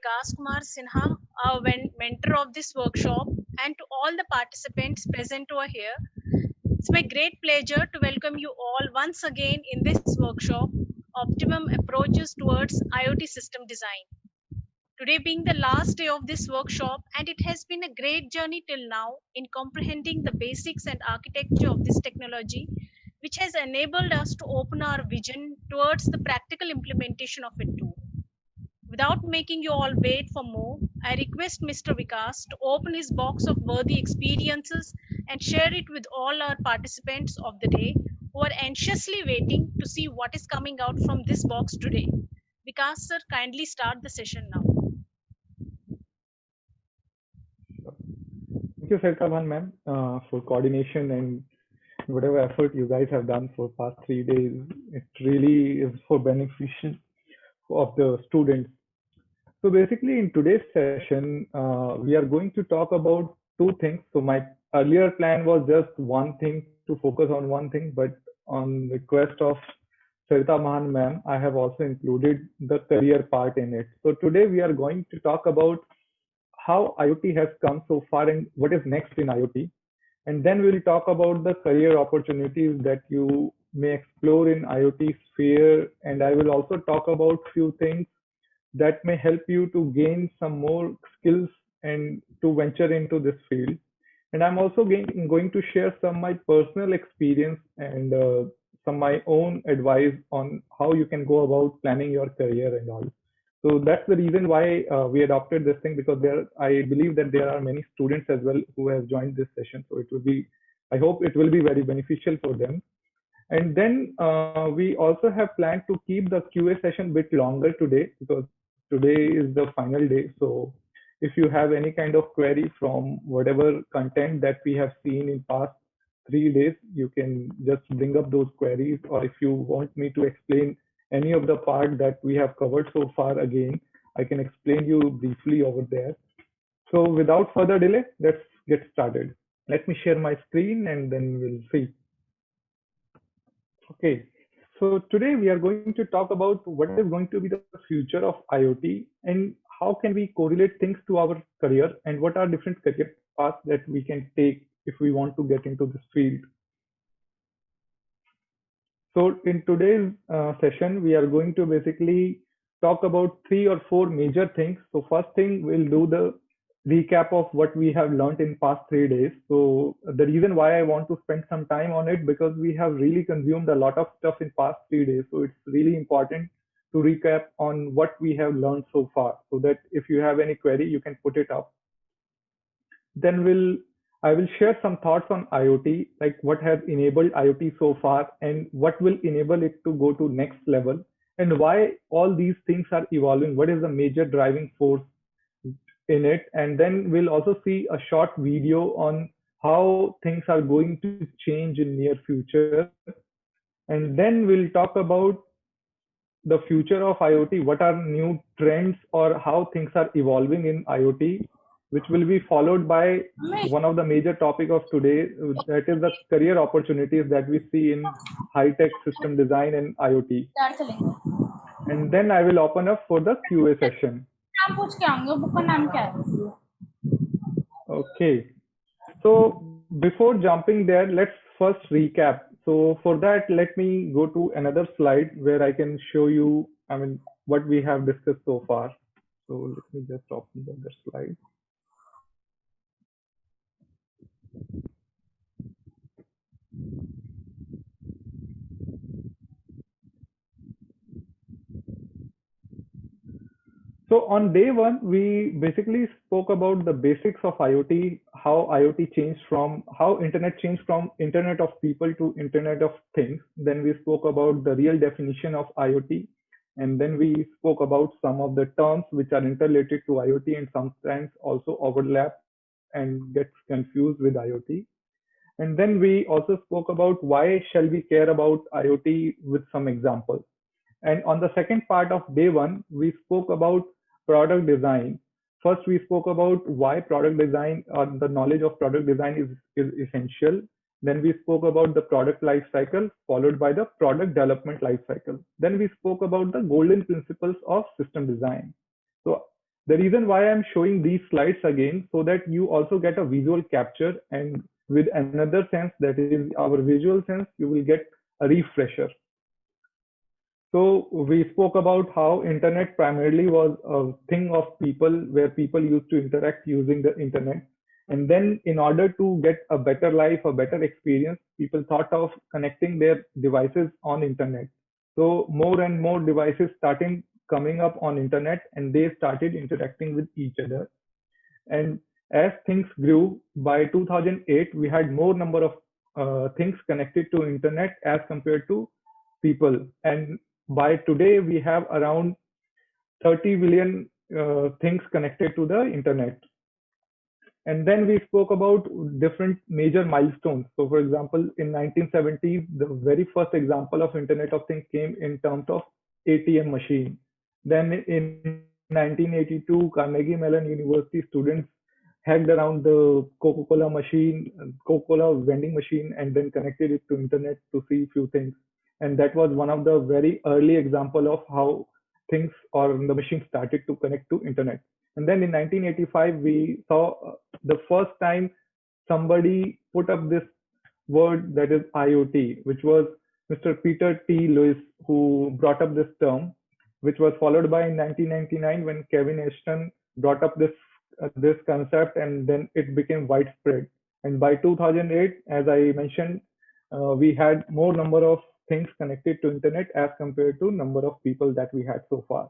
Vikas Kumar Sinha, our mentor of this workshop, and to all the participants present over here. It's my great pleasure to welcome you all once again in this workshop, Optimum Approaches Towards IoT System Design. Today being the last day of this workshop, and it has been a great journey till now in comprehending the basics and architecture of this technology, which has enabled us to open our vision towards the practical implementation of it too. Without making you all wait for more, I request Mr. Vikas to open his box of worthy experiences and share it with all our participants of the day who are anxiously waiting to see what is coming out from this box today. Vikas sir, kindly start the session now. Thank you, Sarkavan ma'am, for coordination and whatever effort you guys have done for past 3 days. It really is for beneficial of the students. So basically, in today's session, we are going to talk about two things. So my earlier plan was just one thing to focus on one thing, but on request of Sarita Mahan ma'am, I have also included the career part in it. So today we are going to talk about how IoT has come so far and what is next in IoT. And then we'll talk about the career opportunities that you may explore in IoT sphere. And I will also talk about few things that may help you to gain some more skills and to venture into this field. And I'm also going to share some my personal experience and some my own advice on how you can go about planning your career and all. So that's the reason why we adopted this thing, because I believe that there are many students as well who have joined this session. So it will be, I hope it will be very beneficial for them. And then we also have planned to keep the QA session bit longer today, because today is the final day. So if you have any kind of query from whatever content that we have seen in past 3 days, you can just bring up those queries. Or if you want me to explain any of the part that we have covered so far, again, I can explain you briefly over there. So without further delay, let's get started. Let me share my screen and then we'll see. Okay, so today we are going to talk about what is going to be the future of IoT and how can we correlate things to our career and what are different career paths that we can take if we want to get into this field. So in today's session, we are going to basically talk about three or four major things. So first thing, we'll do the recap of what we have learned in past 3 days. So the reason why I want to spend some time on it, because we have really consumed a lot of stuff in past 3 days. So it's really important to recap on what we have learned so far, so that if you have any query, you can put it up. Then I will share some thoughts on IoT, like what has enabled IoT so far and what will enable it to go to next level, and why all these things are evolving. What is the major driving force in it? And then we'll also see a short video on how things are going to change in near future. And then we'll talk about the future of IoT, what are new trends or how things are evolving in IoT, which will be followed by one of the major topic of today, that is the career opportunities that we see in high-tech system design and IoT. And then I will open up for the QA session. Okay. So before jumping there, let's first recap. So for that, let me go to another slide where I can show you, what we have discussed so far. So let me just open the other slide. So on day one, we basically spoke about the basics of IoT, how IoT changed from, how internet changed from internet of people to internet of things. Then we spoke about the real definition of IoT. And then we spoke about some of the terms which are interrelated to IoT and sometimes also overlap and gets confused with IoT. And then we also spoke about why shall we care about IoT with some examples. And on the second part of day one, we spoke about product design. First, we spoke about why product design or the knowledge of product design is essential. Then we spoke about the product life cycle, followed by the product development life cycle. Then we spoke about the golden principles of system design. So The reason why I'm showing these slides again, so that you also get a visual capture, and with another sense, that is our visual sense, you will get a refresher. So we spoke about how internet primarily was a thing of people, where people used to interact using the internet. And then in order to get a better life, a better experience, people thought of connecting their devices on internet. So more and more devices started coming up on internet, and they started interacting with each other. And as things grew, by 2008, we had more number of things connected to internet as compared to people. And by today, we have around 30 billion things connected to the internet. And then we spoke about different major milestones. So, for example, in 1970s, the very first example of Internet of Things came in terms of ATM machine. Then in 1982, Carnegie Mellon University students hacked around the Coca-Cola machine, Coca-Cola vending machine, and then connected it to internet to see few things. And that was one of the very early example of how things or the machine started to connect to internet. And then in 1985, we saw the first time somebody put up this word, that is IoT, which was Mr. Peter T. Lewis who brought up this term, which was followed by in 1999 when Kevin Ashton brought up this concept, and then it became widespread. And by 2008, as I mentioned, we had more number of things connected to internet as compared to number of people that we had so far.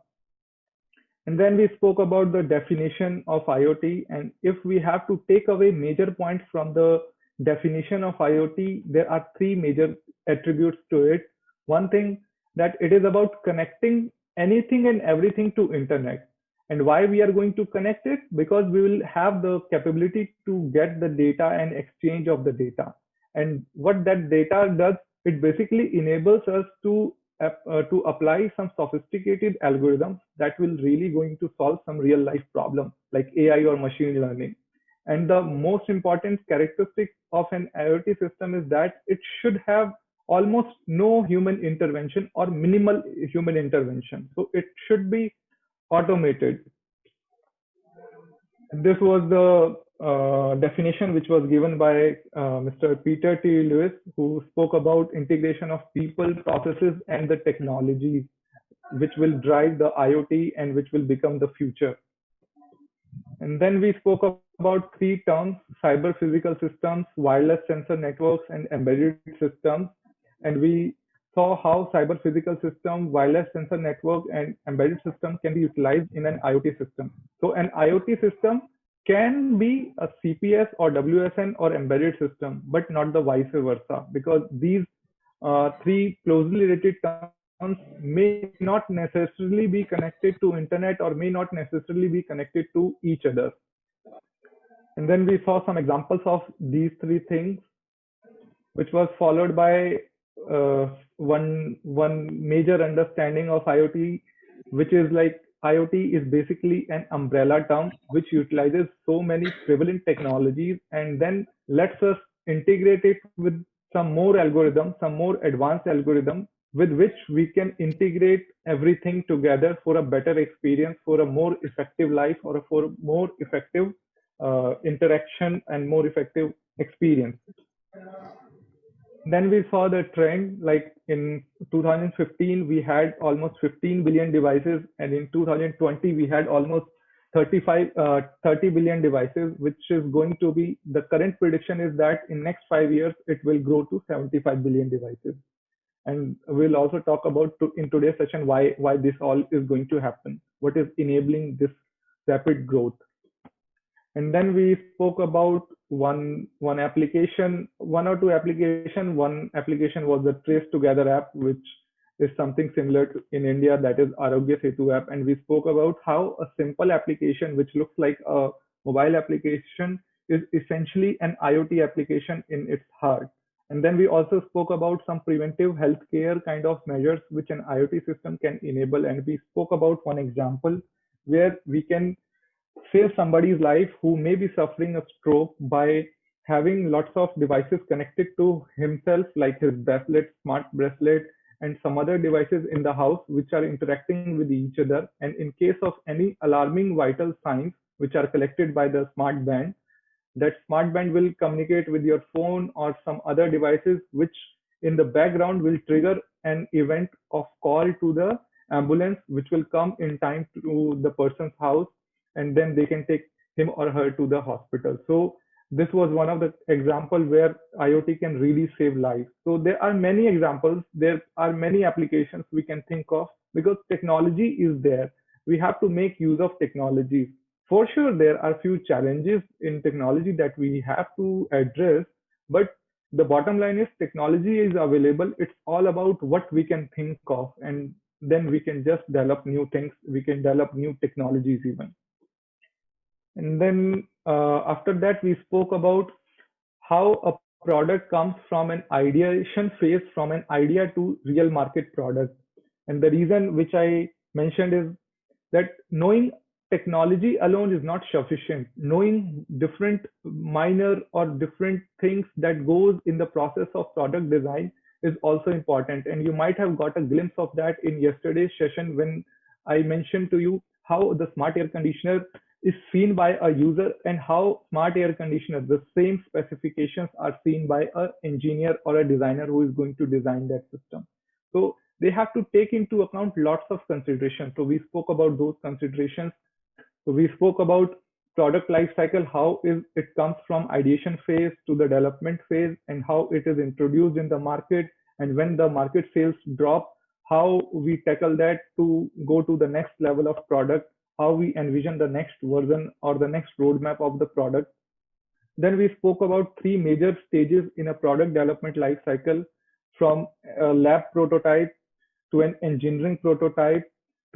And then we spoke about the definition of IoT. And if we have to take away major points from the definition of IoT, there are three major attributes to it. One thing, that it is about connecting anything and everything to internet. And why we are going to connect it? Because we will have the capability to get the data and exchange of the data. And what that data does, it basically enables us to apply some sophisticated algorithms that will really going to solve some real life problem like AI or machine learning. And the most important characteristic of an IoT system is that it should have almost no human intervention or minimal human intervention. So it should be automated. This was the definition which was given by Mr. Peter T. Lewis, who spoke about integration of people, processes, and the technologies which will drive the IoT and which will become the future. And then we spoke about three terms: cyber physical systems, wireless sensor networks, and embedded systems. And we saw how cyber physical system, wireless sensor network, and embedded system can be utilized in an IoT system. So an IoT system can be a CPS or WSN or embedded system, but not the vice versa, because these three closely related terms may not necessarily be connected to internet or may not necessarily be connected to each other. And then we saw some examples of these three things, which was followed by one major understanding of IoT, which is like IoT is basically an umbrella term which utilizes so many prevalent technologies and then lets us integrate it with some more algorithms, some more advanced algorithms with which we can integrate everything together for a better experience, for a more effective life, or for more effective interaction and more effective experience. Then we saw the trend, like in 2015 we had almost 15 billion devices, and in 2020 we had almost 30 billion devices, which is going to be, the current prediction is that in next 5 years it will grow to 75 billion devices. And we'll also talk about in today's session why this all is going to happen, what is enabling this rapid growth. And then we spoke about one application, one or two application. One application was the Trace Together app, which is something similar to in India, that is Arogya Setu app. And we spoke about how a simple application which looks like a mobile application is essentially an IoT application in its heart. And then we also spoke about some preventive healthcare kind of measures which an IoT system can enable. And we spoke about one example where we can save somebody's life who may be suffering a stroke by having lots of devices connected to himself, like his bracelet, smart bracelet, and some other devices in the house which are interacting with each other. And in case of any alarming vital signs which are collected by the smart band, that smart band will communicate with your phone or some other devices, which in the background will trigger an event of call to the ambulance, which will come in time to the person's house, and then they can take him or her to the hospital. So this was one of the example where IoT can really save lives. So there are many examples, there are many applications we can think of, because technology is there. We have to make use of technology. For sure, there are few challenges in technology that we have to address, but the bottom line is technology is available. It's all about what we can think of, and then we can just develop new things. We can develop new technologies even. And then after that, we spoke about how a product comes from an ideation phase, from an idea to real market product. And the reason which I mentioned is that knowing technology alone is not sufficient. Knowing different minor or different things that goes in the process of product design is also important. And you might have got a glimpse of that in yesterday's session when I mentioned to you how the smart air conditioner is seen by a user, and how smart air conditioner, the same specifications, are seen by an engineer or a designer who is going to design that system. So they have to take into account lots of considerations. So we spoke about those considerations. So we spoke about product life cycle, how is it comes from ideation phase to the development phase, and how it is introduced in the market, and when the market sales drop, how we tackle that to go to the next level of product, how we envision the next version or the next roadmap of the product. Then we spoke about three major stages in a product development life cycle, from a lab prototype to an engineering prototype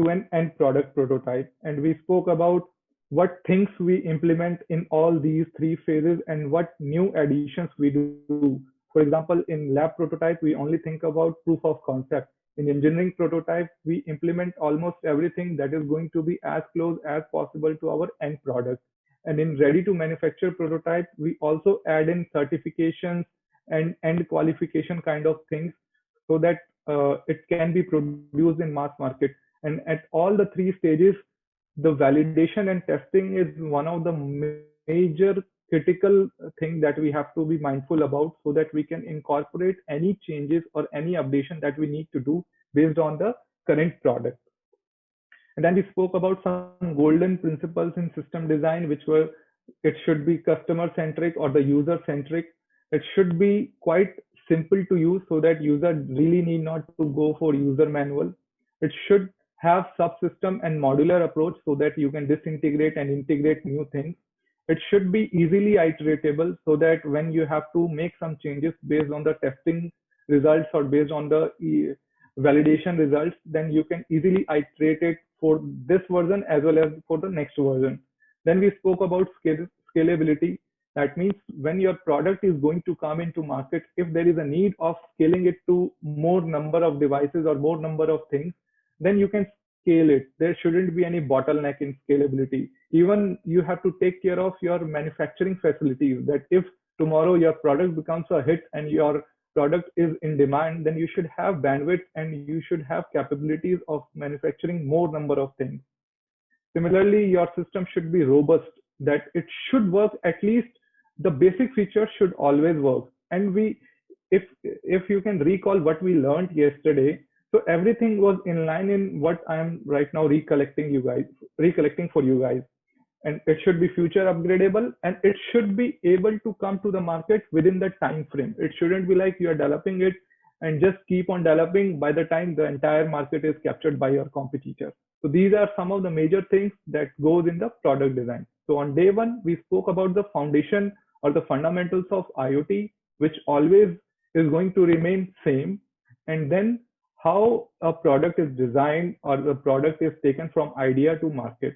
to an end product prototype. And we spoke about what things we implement in all these three phases and what new additions we do. For example, in lab prototype, we only think about proof of concept. In engineering prototype, we implement almost everything that is going to be as close as possible to our end product. And in ready to manufacture prototype, we also add in certifications and end qualification kind of things, so that it can be produced in mass market. And at all the three stages, the validation and testing is one of the major critical thing that we have to be mindful about, so that we can incorporate any changes or any updation that we need to do based on the current product. And then we spoke about some golden principles in system design, which were, it should be customer centric or the user centric. It should be quite simple to use, so that user really need not to go for user manual. It should have subsystem and modular approach, so that you can disintegrate and integrate new things. It should be easily iteratable, so that when you have to make some changes based on the testing results or based on the validation results, then you can easily iterate it for this version as well as for the next version. Then we spoke about scalability. That means when your product is going to come into market, if there is a need of scaling it to more number of devices or more number of things, then you can scale it. There shouldn't be any bottleneck in scalability. Even you have to take care of your manufacturing facilities, that if tomorrow your product becomes a hit and your product is in demand, then you should have bandwidth and you should have capabilities of manufacturing more number of things. Similarly, your system should be robust, that it should work, at least the basic features should always work. And if you can recall what we learned yesterday, so everything was in line in what I am right now recollecting for you guys. And it should be future upgradable, and it should be able to come to the market within the time frame. It shouldn't be like you are developing it and just keep on developing by the time the entire market is captured by your competitor. So these are some of the major things that goes in the product design. So on day one, we spoke about the foundation or the fundamentals of IoT, which always is going to remain same. And then how a product is designed or the product is taken from idea to market.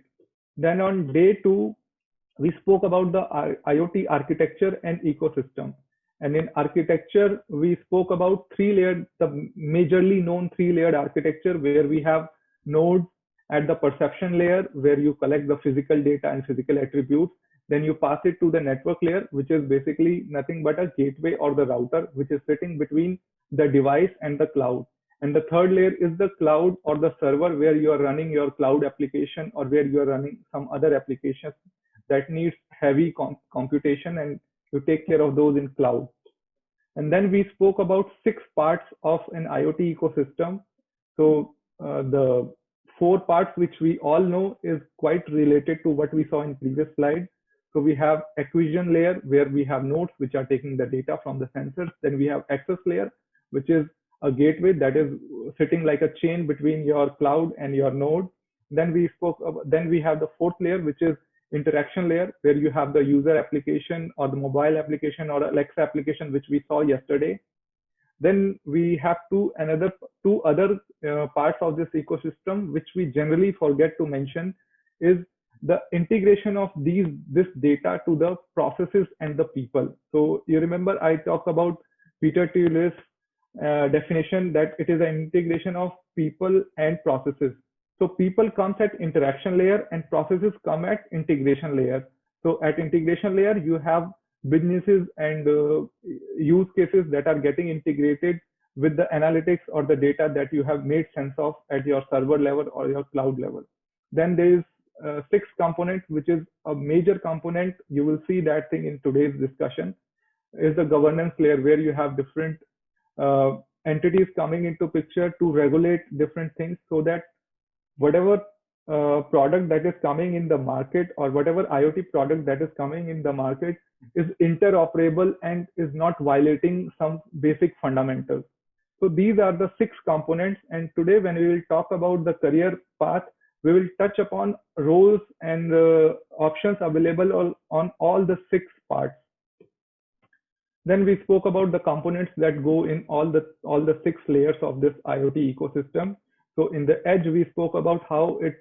Then on day two, we spoke about the IoT architecture and ecosystem. And in architecture, we spoke about three-layered, the majorly known three-layered architecture, where we have nodes at the perception layer, where you collect the physical data and physical attributes. Then you pass it to the network layer, which is basically nothing but a gateway or the router, which is sitting between the device and the cloud. And the third layer is the cloud or the server where you are running your cloud application or where you are running some other applications that needs heavy computation, and you take care of those in cloud. And then we spoke about six parts of an IoT ecosystem. So the four parts which we all know is quite related to what we saw in previous slide. So we have acquisition layer where we have nodes which are taking the data from the sensors. Then we have access layer, which is a gateway that is sitting like a chain between your cloud and your node. Then we have the fourth layer, which is interaction layer, where you have the user application or the mobile application or Alexa application, which we saw yesterday. Then we have two other parts of this ecosystem, which we generally forget to mention, is the integration of this data to the processes and the people. So you remember I talked about Peter Thiel's definition that it is an integration of people and processes. So people comes at interaction layer and processes come at integration layer. So at integration layer, you have businesses and use cases that are getting integrated with the analytics or the data that you have made sense of at your server level or your cloud level. Then there is sixth component, which is a major component. You will see that thing in today's discussion, is the governance layer, where you have different entities coming into picture to regulate different things, so that whatever product that is coming in the market or whatever IoT product that is coming in the market is interoperable and is not violating some basic fundamentals. So these are the six components. And today, when we will talk about the career path, we will touch upon roles and options available on all the six parts. Then we spoke about the components that go in all the six layers of this IoT ecosystem. So in the edge, we spoke about how it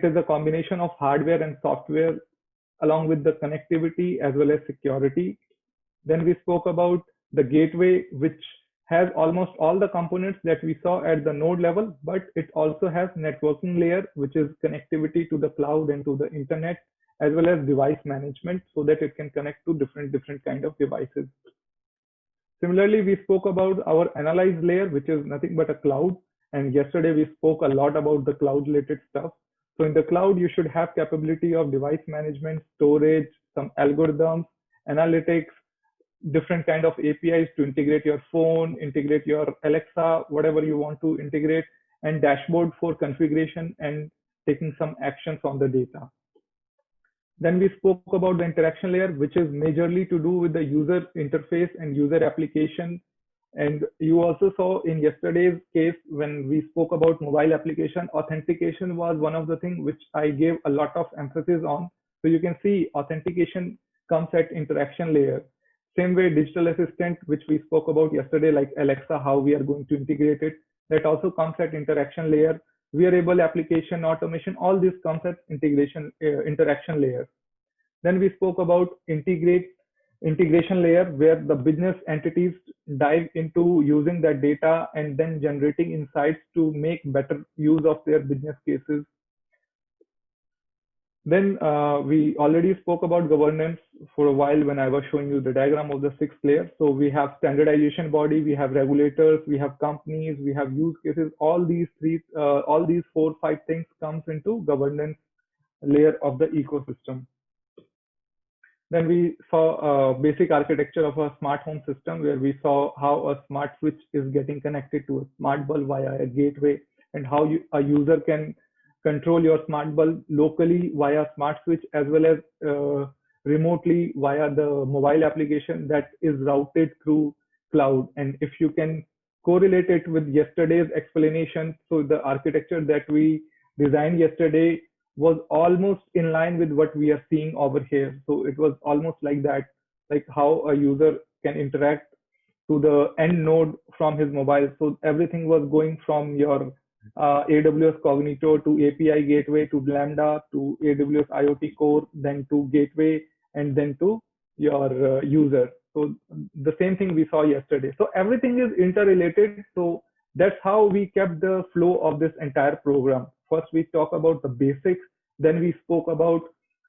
is a combination of hardware and software, along with the connectivity as well as security. Then we spoke about the gateway, which has almost all the components that we saw at the node level, but it also has networking layer, which is connectivity to the cloud and to the internet, as well as device management, so that it can connect to different kind of devices. Similarly, we spoke about our analyze layer, which is nothing but a cloud. And yesterday we spoke a lot about the cloud related stuff. So in the cloud, you should have capability of device management, storage, some algorithms, analytics, different kind of APIs to integrate your phone, integrate your Alexa, whatever you want to integrate, and dashboard for configuration and taking some actions on the data. Then we spoke about the interaction layer, which is majorly to do with the user interface and user application. And you also saw in yesterday's case, when we spoke about mobile application, authentication was one of the things which I gave a lot of emphasis on. So you can see authentication comes at interaction layer. Same way, digital assistant, which we spoke about yesterday, like Alexa, how we are going to integrate it, that also comes at interaction layer. Wearable application, automation, all this comes at interaction layer. Then we spoke about integration layer, where the business entities dive into using that data and then generating insights to make better use of their business cases. Then we already spoke about governance for a while when I was showing you the diagram of the sixth layer. So we have standardization body, we have regulators, we have companies, we have use cases. All these 4, 5 things comes into governance layer of the ecosystem. Then we saw a basic architecture of a smart home system, where we saw how a smart switch is getting connected to a smart bulb via a gateway, and how a user can control your smart bulb locally via smart switch, as well as remotely via the mobile application that is routed through cloud. And if you can correlate it with yesterday's explanation, so the architecture that we designed yesterday was almost in line with what we are seeing over here. So it was almost like that, like how a user can interact to the end node from his mobile. So everything was going from your AWS Cognito to API gateway to Lambda to AWS IoT Core, then to gateway, and then to your user. So the same thing we saw yesterday. So everything is interrelated. So that's how we kept the flow of this entire program. First, we talk about the basics. Then we spoke about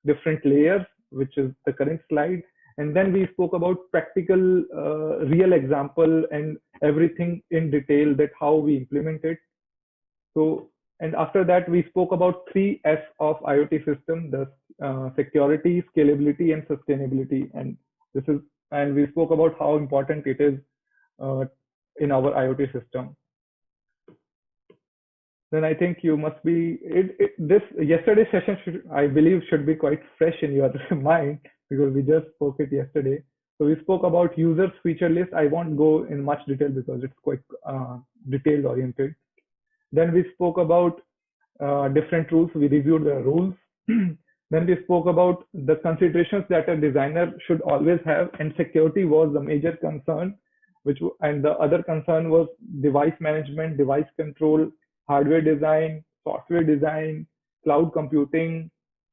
different layers, which is the current slide. And then we spoke about practical, real example and everything in detail that how we implement it. So, and after that, we spoke about three S of IoT system: the security, scalability, and sustainability. This is, and we spoke about how important it is uh, in our IoT system. Then I think you must be this yesterday's session should, I believe, should be quite fresh in your mind because we just spoke it yesterday. So we spoke about users feature list. I won't go in much detail because it's quite detailed oriented. Then we spoke about different rules. We reviewed the rules. Then we spoke about the considerations that a designer should always have, and security was the major concern. And the other concern was device management, device control, hardware design, software design, cloud computing.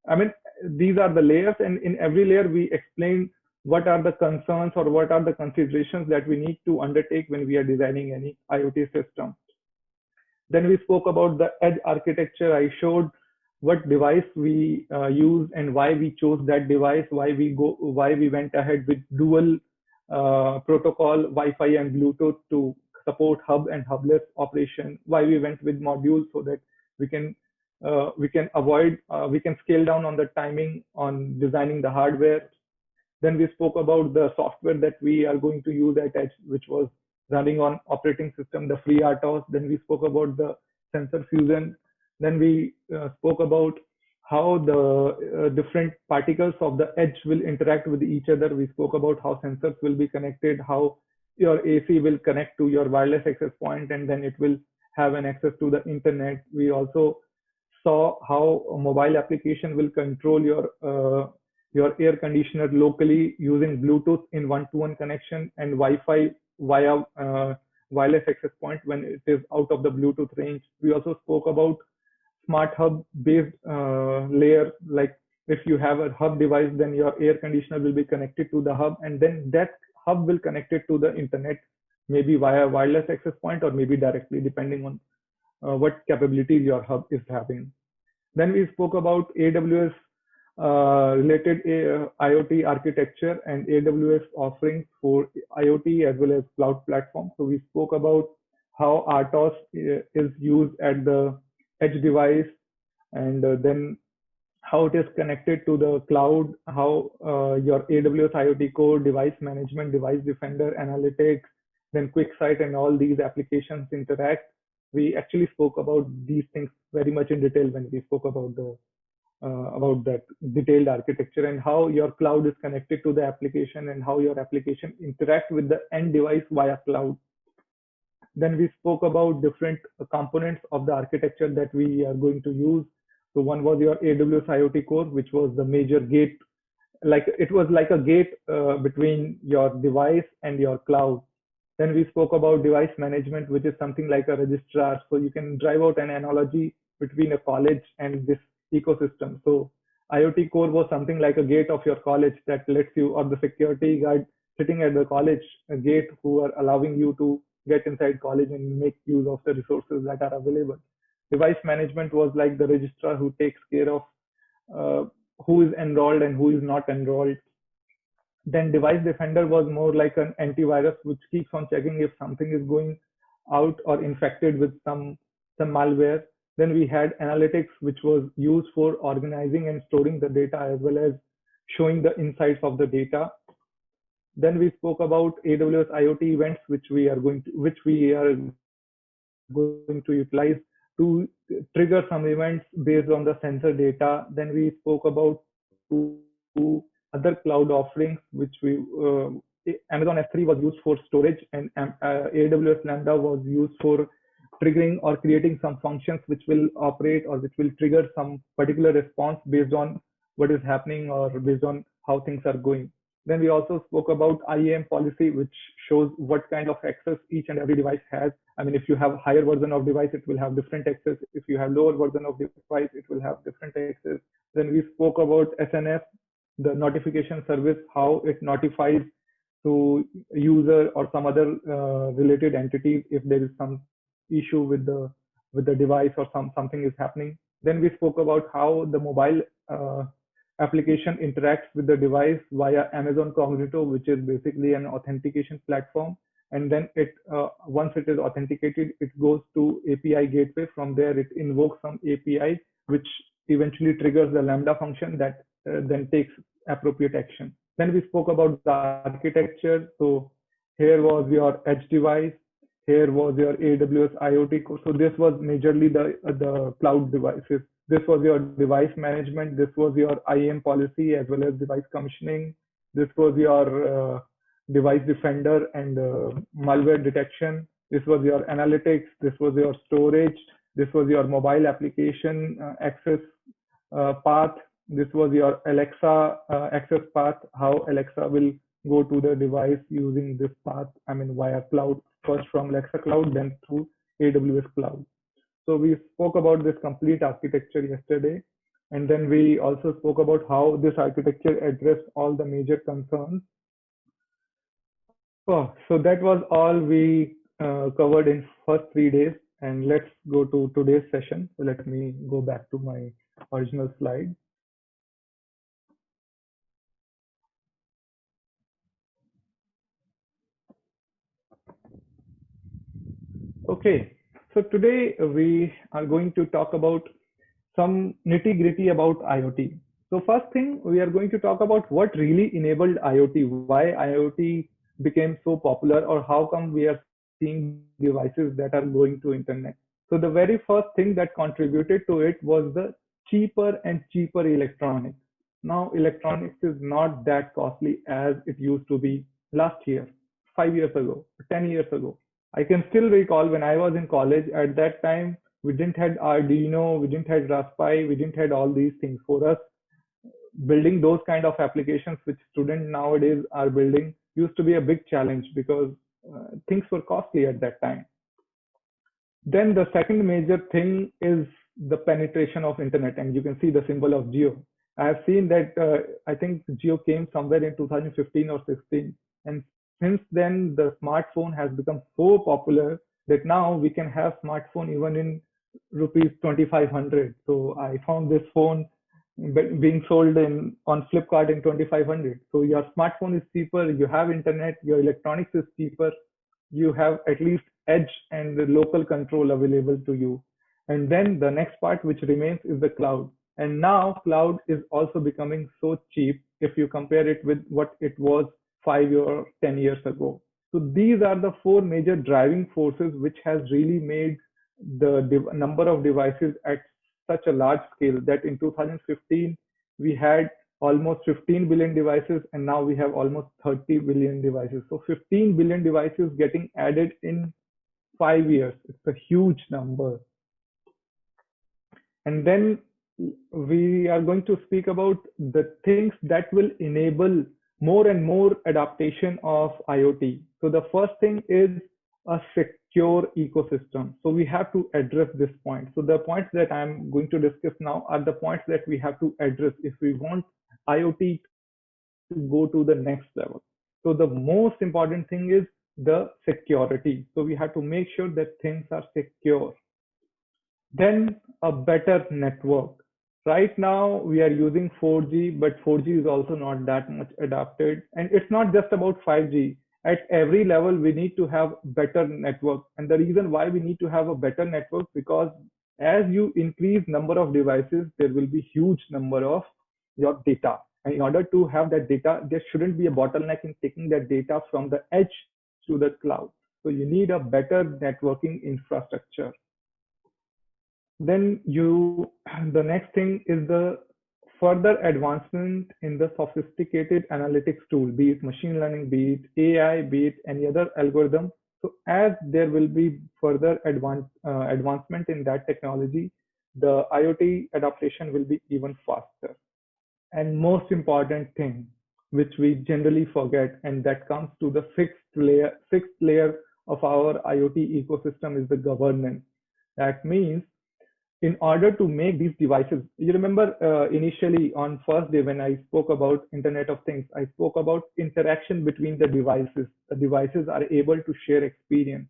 I mean, these are the layers, and in every layer we explain what are the concerns or what are the considerations that we need to undertake when we are designing any IoT system. Then we spoke about the edge architecture. I showed what device we used and why we chose that device, why we went ahead with dual protocol, Wi-Fi and Bluetooth to support hub and hubless operation, why we went with modules so that we can we can scale down on the timing on designing the hardware. Then we spoke about the software that we are going to use at Edge, which was running on operating system, the FreeRTOS. Then we spoke about the sensor fusion. Then we spoke about how the different particles of the edge will interact with each other. We spoke about how sensors will be connected, how your AC will connect to your wireless access point, and then it will have an access to the internet. We also saw how a mobile application will control your air conditioner locally using Bluetooth in one-to-one connection and Wi-Fi via wireless access point when it is out of the Bluetooth range. We also spoke about smart hub based layer, like if you have a hub device, then your air conditioner will be connected to the hub, and then that hub will connect it to the internet, maybe via wireless access point or maybe directly, depending on what capabilities your hub is having. Then we spoke about AWS related IoT architecture and AWS offerings for IoT as well as cloud platform. So we spoke about how RTOS is used at the edge device, and then how it is connected to the cloud, how your AWS IoT Core, device management, device defender, analytics, then QuickSight and all these applications interact. We actually spoke about these things very much in detail when we spoke about that detailed architecture and how your cloud is connected to the application and how your application interact with the end device via cloud. Then we spoke about different components of the architecture that we are going to use. So one was your AWS IoT Core, which was the major gate, like it was like a gate between your device and your cloud. Then we spoke about device management, which is something like a registrar. So you can drive out an analogy between a college and this ecosystem. So IoT Core was something like a gate of your college that lets you, or the security guard sitting at the college gate who are allowing you to get inside college and make use of the resources that are available. Device management was like the registrar who takes care of who is enrolled and who is not enrolled. Then device defender was more like an antivirus which keeps on checking if something is going out or infected with some malware. Then we had analytics, which was used for organizing and storing the data as well as showing the insights of the data. Then we spoke about AWS IoT events, which we are going to utilize to trigger some events based on the sensor data. Then we spoke about two other cloud offerings, which Amazon S3 was used for storage, and AWS Lambda was used for triggering or creating some functions which will operate or which will trigger some particular response based on what is happening or based on how things are going. Then we also spoke about IAM policy, which shows what kind of access each and every device has. I mean, if you have a higher version of device, it will have different access. If you have lower version of device, it will have different access. Then we spoke about SNS, the notification service, how it notifies to user or some other related entity if there is some issue with the device or something is happening. Then we spoke about how the mobile application interacts with the device via Amazon Cognito, which is basically an authentication platform. And then once it is authenticated, it goes to API gateway. From there, it invokes some API, which eventually triggers the Lambda function that then takes appropriate action. Then we spoke about the architecture. So here was your edge device. Here was your AWS IoT core. So this was majorly the cloud devices. This was your device management. This was your IAM policy as well as device commissioning. This was your device defender and malware detection. This was your analytics. This was your storage. This was your mobile application access path. This was your Alexa access path, how Alexa will go to the device using this path, I mean, via cloud, first from Alexa Cloud, then through AWS Cloud. So we spoke about this complete architecture yesterday. And then we also spoke about how this architecture addressed all the major concerns. Oh, so that was all we covered in first 3 days. And let's go to today's session. So let me go back to my original slide. Okay, so today we are going to talk about some nitty gritty about IoT. So first thing, we are going to talk about what really enabled IoT, why IoT became so popular, or how come we are seeing devices that are going to internet. So the very first thing that contributed to it was the cheaper and cheaper electronics. Now electronics is not that costly as it used to be last year, 5 years ago, 10 years ago. I can still recall when I was in college. At that time, we didn't have Arduino, we didn't have Raspberry, we didn't have all these things. For us, building those kind of applications which students nowadays are building used to be a big challenge because things were costly at that time. Then the second major thing is the penetration of internet, and you can see the symbol of Geo. I have seen that I think Geo came somewhere in 2015 or 16, and since then the smartphone has become so popular that now we can have smartphone even in rupees 2500. So I found this phone being sold in on Flipkart in 2500. So your smartphone is cheaper, you have internet, your electronics is cheaper, you have at least edge and the local control available to you. And then the next part which remains is the cloud. And now cloud is also becoming so cheap if you compare it with what it was 5 or 10 years ago. So these are the four major driving forces which has really made the number of devices at such a large scale that in 2015 we had almost 15 billion devices, and now we have almost 30 billion devices. So 15 billion devices getting added in 5 years. It's a huge number. And then we are going to speak about the things that will enable more and more adaptation of IoT. So the first thing is a secure ecosystem. So we have to address this point. So the points that I'm going to discuss now are the points that we have to address if we want IoT to go to the next level. So the most important thing is the security. So we have to make sure that things are secure. Then a better network. Right now we are using 4G, but 4G is also not that much adapted. And it's not just about 5G. At every level, we need to have better network. And the reason why we need to have a better network, because as you increase number of devices, there will be huge number of your data. And in order to have that data, there shouldn't be a bottleneck in taking that data from the edge to the cloud. So you need a better networking infrastructure. Then the next thing is the further advancement in the sophisticated analytics tool, be it machine learning, be it AI, be it any other algorithm. So as there will be further advancement in that technology, the IoT adaptation will be even faster. And most important thing, which we generally forget, and that comes to the sixth layer of our IoT ecosystem, is the governance. That means in order to make these devices, you remember initially on first day when I spoke about Internet of Things, I spoke about interaction between the devices. The devices are able to share experience.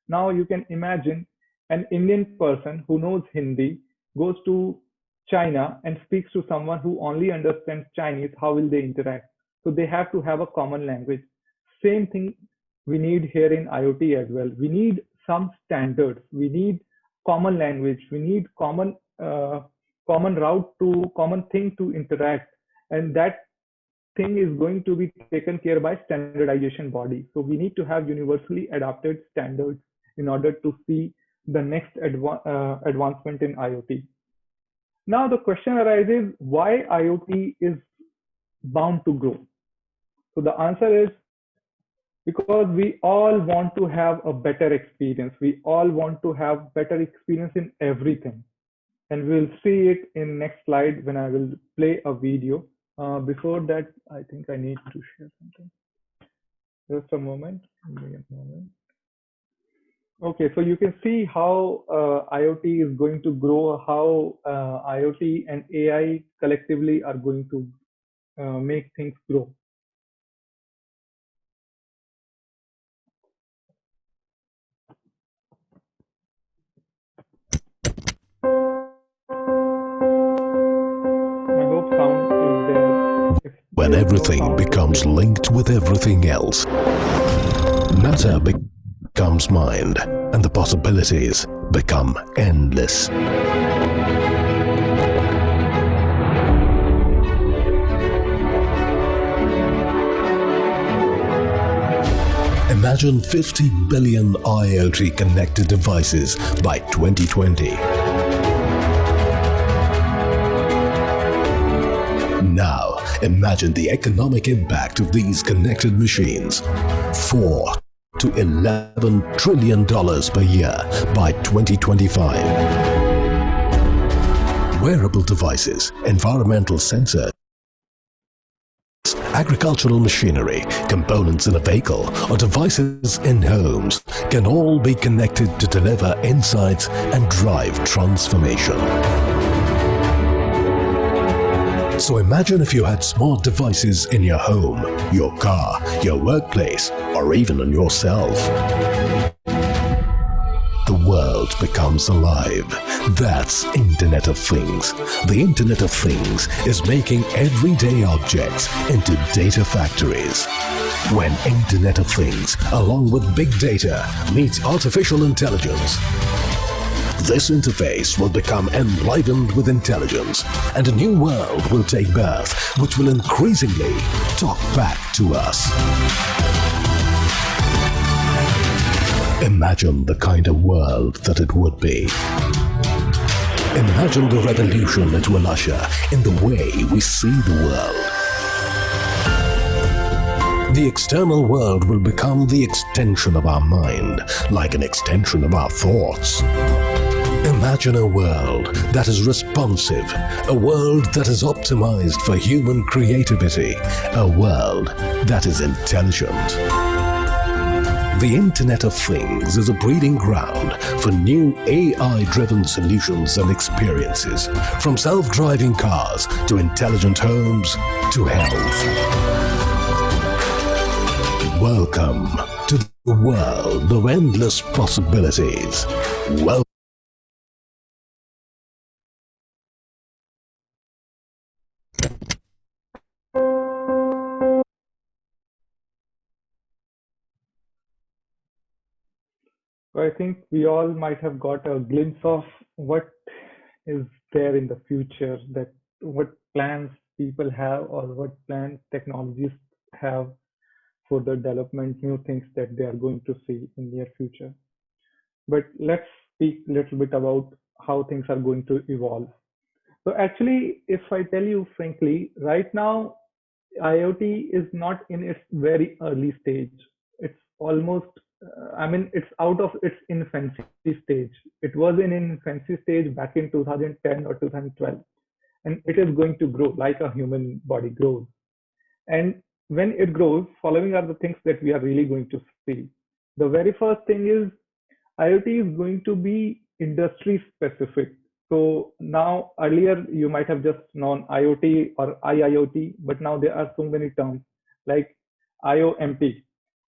Now you can imagine an Indian person who knows Hindi goes to China and speaks to someone who only understands Chinese, how will they interact? So they have to have a common language. Same thing we need here in IoT as well. We need some standards. We need common language. We need common route to common thing to interact, and that thing is going to be taken care by standardization body. So we need to have universally adopted standards in order to see the next advancement in IoT. Now the question arises, why IoT is bound to grow? So the answer is because we all want to have a better experience. We all want to have better experience in everything. And we'll see it in next slide when I will play a video. Before that, I think I need to share something. Just a moment. Give me a moment. Okay, so you can see how IoT is going to grow, how IoT and AI collectively are going to make things grow. I hope sound is there. When everything becomes linked with everything else, matter becomes mind, and the possibilities become endless. Imagine 50 billion IoT connected devices by 2020. Now, imagine the economic impact of these connected machines. $4 to $11 trillion per year by 2025. Wearable devices, environmental sensors, agricultural machinery, components in a vehicle, or devices in homes can all be connected to deliver insights and drive transformation. So imagine if you had smart devices in your home, your car, your workplace, or even on yourself. The world becomes alive. That's Internet of Things. The Internet of Things is making everyday objects into data factories. When Internet of Things, along with big data, meets artificial intelligence, this interface will become enlivened with intelligence, and a new world will take birth, which will increasingly talk back to us. Imagine the kind of world that it would be. Imagine the revolution it will usher in the way we see the world. The external world will become the extension of our mind, like an extension of our thoughts. Imagine a world that is responsive, a world that is optimized for human creativity, a world that is intelligent. The Internet of Things is a breeding ground for new AI-driven solutions and experiences, from self-driving cars to intelligent homes to health. Welcome to the world of endless possibilities. Welcome. So I think we all might have got a glimpse of what is there in the future, that what plans people have or what plans technologies have for the development, new things that they are going to see in near future. But let's speak a little bit about how things are going to evolve. So actually, if I tell you frankly, right now, IoT is not in its very early stage. It's almost, it's out of its infancy stage. It was in infancy stage back in 2010 or 2012, and it is going to grow like a human body grows. And when it grows, following are the things that we are really going to see. The very first thing is IoT is going to be industry specific. So now earlier you might have just known IoT or IIoT, but now there are so many terms like IOMT,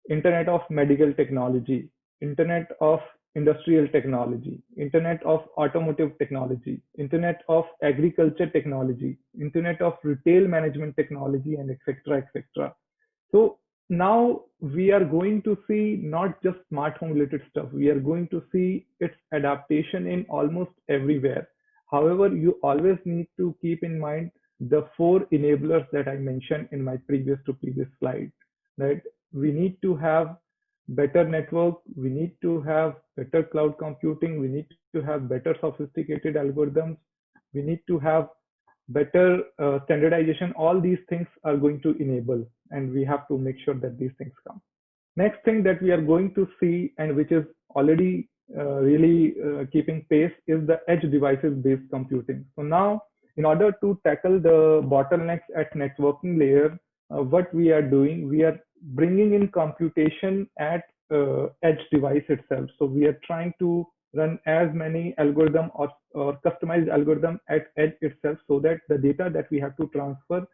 Internet of Medical Technology, Internet of industrial technology, Internet of automotive technology, Internet of agriculture technology, Internet of retail management technology, and etc. etc. So now we are going to see not just smart home related stuff, we are going to see its adaptation in almost everywhere. However, you always need to keep in mind the four enablers that I mentioned in my previous slide. Right? We need to have better network, we need to have better cloud computing, we need to have better sophisticated algorithms, we need to have better standardization. All these things are going to enable, and we have to make sure that these things come. Next thing that we are going to see, and which is already really keeping pace, is the edge devices based computing. So now, in order to tackle the bottlenecks at networking layer, what we are doing, we are bringing in computation at edge device itself. So we are trying to run as many algorithm or customized algorithm at edge itself, so that the data that we have to transfer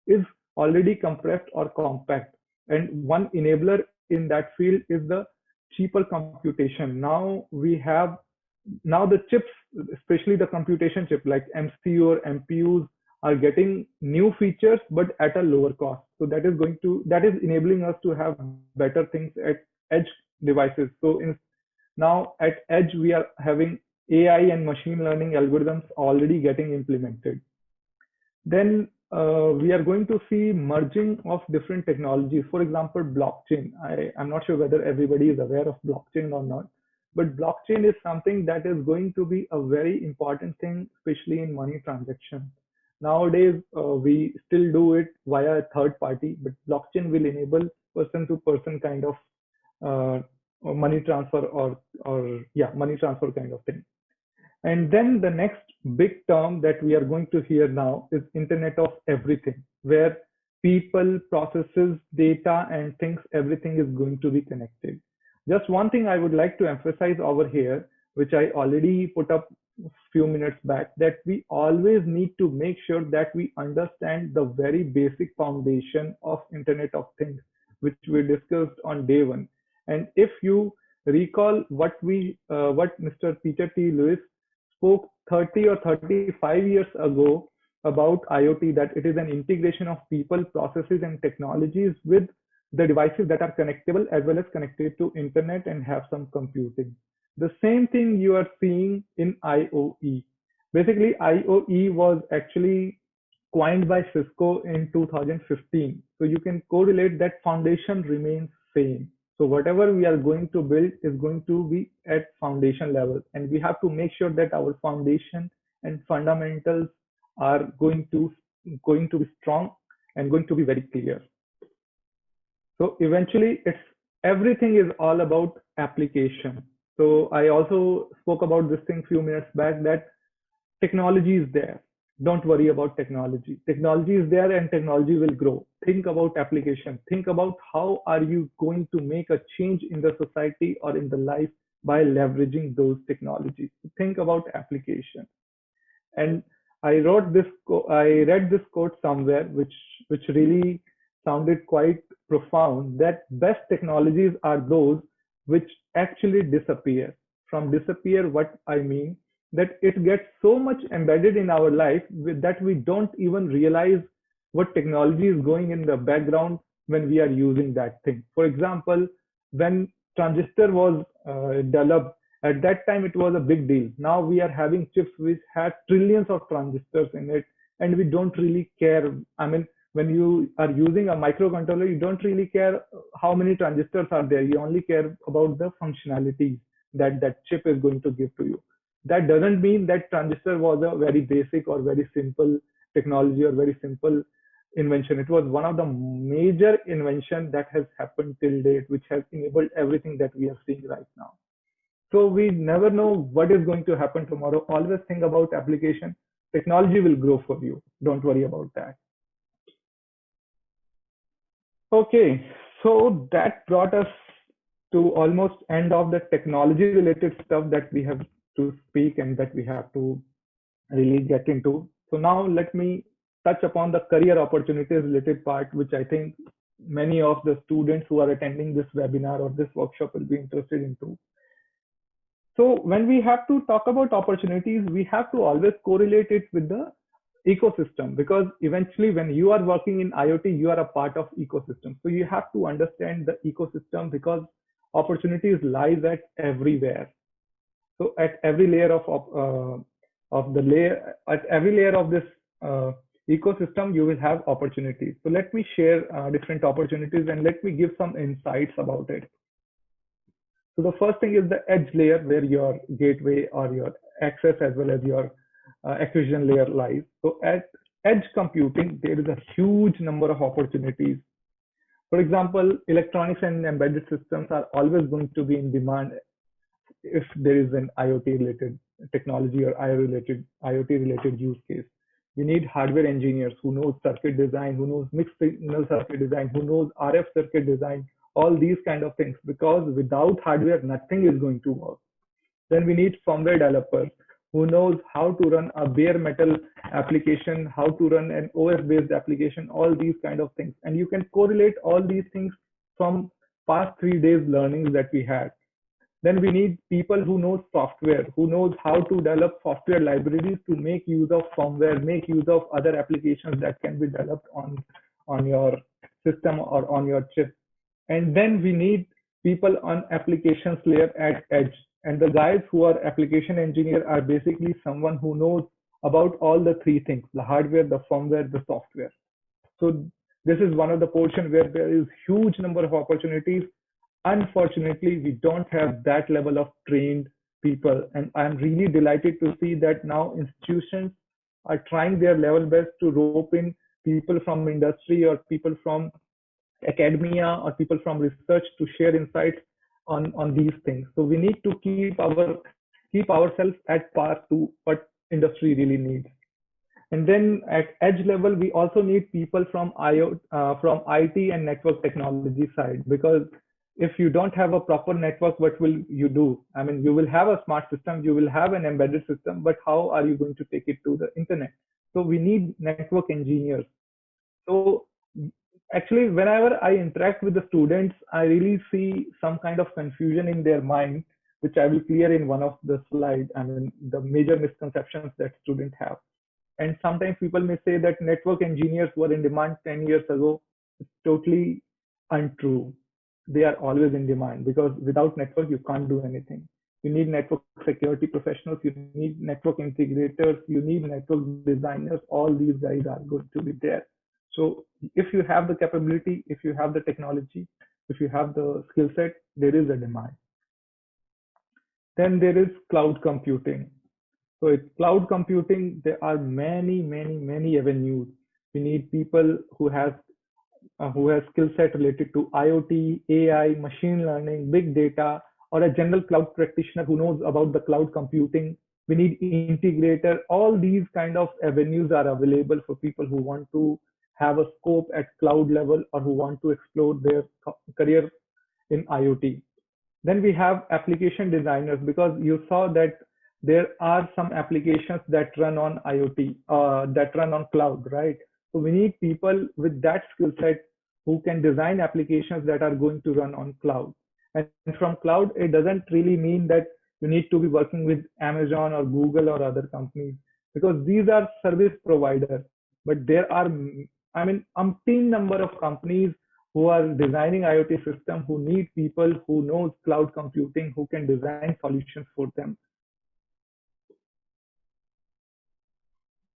is already compressed or compact. And one enabler in that field is the cheaper computation. Now the chips, especially the computation chip like MCU or MPUs, are getting new features but at a lower cost. So that is enabling us to have better things at edge devices. So now at edge we are having AI and machine learning algorithms already getting implemented. Then we are going to see merging of different technologies. For example, blockchain. I'm not sure whether everybody is aware of blockchain or not, but blockchain is something that is going to be a very important thing, especially in money transaction. Nowadays, we still do it via a third party, but blockchain will enable person to person kind of money transfer or yeah, money transfer kind of thing. And then the next big term that we are going to hear now is Internet of Everything, where people, processes, data, and things, everything is going to be connected. Just one thing I would like to emphasize over here, which I already put up a few minutes back, that we always need to make sure that we understand the very basic foundation of Internet of Things, which we discussed on day one. And if you recall what Mr. Peter T. Lewis spoke 30 or 35 years ago about IoT, that it is an integration of people, processes, and technologies with the devices that are connectable as well as connected to internet and have some computing. The same thing you are seeing in IoE. Basically, IoE was actually coined by Cisco in 2015. So you can correlate that foundation remains same. So whatever we are going to build is going to be at foundation level, and we have to make sure that our foundation and fundamentals are going to be strong and going to be very clear. So eventually, everything is all about application. So I also spoke about this thing few minutes back, that technology is there. Don't worry about technology. Technology is there and technology will grow. Think about application. Think about how are you going to make a change in the society or in the life by leveraging those technologies. Think about application. And I read this quote somewhere, which really sounded quite profound, that best technologies are those which actually disappear. From disappear, what I mean, that it gets so much embedded in our life that we don't even realize what technology is going in the background when we are using that thing. For example, when transistor was developed, at that time it was a big deal. Now we are having chips which have trillions of transistors in it, and we don't really care. I mean, when you are using a microcontroller, you don't really care how many transistors are there. You only care about the functionalities that that chip is going to give to you. That doesn't mean that transistor was a very basic or very simple technology or very simple invention. It was one of the major invention that has happened till date, which has enabled everything that we are seeing right now. So we never know what is going to happen tomorrow. Always think about application. Technology will grow for you. Don't worry about that. Okay, so that brought us to almost end of the technology related stuff that we have to speak and that we have to really get into. So now let me touch upon the career opportunities related part, which I think many of the students who are attending this webinar or this workshop will be interested into. So when we have to talk about opportunities, we have to always correlate it with the ecosystem, because eventually when you are working in IoT, you are a part of ecosystem. So you have to understand the ecosystem, because opportunities lies at everywhere. So at every layer of the layer, at every layer of this uh, ecosystem, you will have opportunities. So let me share different opportunities, and let me give some insights about it. So the first thing is the edge layer, where your gateway or your access as well as your acquisition layer lies. So at edge computing, there is a huge number of opportunities. For example, electronics and embedded systems are always going to be in demand if there is an IoT related technology or IoT related use case. We need hardware engineers who knows circuit design, who knows mixed signal circuit design, who knows RF circuit design, all these kind of things, because without hardware, nothing is going to work. Then we need firmware developers who knows how to run a bare metal application, how to run an OS based application, all these kind of things. And you can correlate all these things from past 3 days learnings that we had. Then we need people who know software, who knows how to develop software libraries to make use of firmware, make use of other applications that can be developed on your system or on your chip. And then we need people on applications layer at edge. And the guys who are application engineer are basically someone who knows about all the three things: the hardware, the firmware, the software. So this is one of the portion where there is huge number of opportunities. Unfortunately, we don't have that level of trained people, and I'm really delighted to see that now institutions are trying their level best to rope in people from industry or people from academia or people from research to share insights on these things. So we need to keep ourselves at par to what industry really needs. And then at edge level, we also need people from from IT and network technology side, because if you don't have a proper network, what will you do? I mean, you will have a smart system, you will have an embedded system, but how are you going to take it to the internet? So we need network engineers. So actually, whenever I interact with the students, I really see some kind of confusion in their mind, which I will clear in one of the slides. I mean, the major misconceptions that students have. And sometimes people may say that network engineers were in demand 10 years ago. It's totally untrue. They are always in demand, because without network, you can't do anything. You need network security professionals, you need network integrators, you need network designers. All these guys are going to be there. So if you have the capability, if you have the technology, if you have the skill set, there is a demand. Then there is cloud computing. So it's cloud computing. There are many, many, many avenues. We need people who has skill set related to IoT, AI, machine learning, big data, or a general cloud practitioner who knows about the cloud computing. We need integrator. All these kind of avenues are available for people who want to have a scope at cloud level or who want to explore their career in IoT. Then we have application designers, because you saw that there are some applications that run on IoT, that run on cloud, right? So we need people with that skill set who can design applications that are going to run on cloud. And from cloud, it doesn't really mean that you need to be working with Amazon or Google or other companies, because these are service providers. But there are, I mean, umpteen number of companies who are designing IoT systems who need people who knows cloud computing, who can design solutions for them.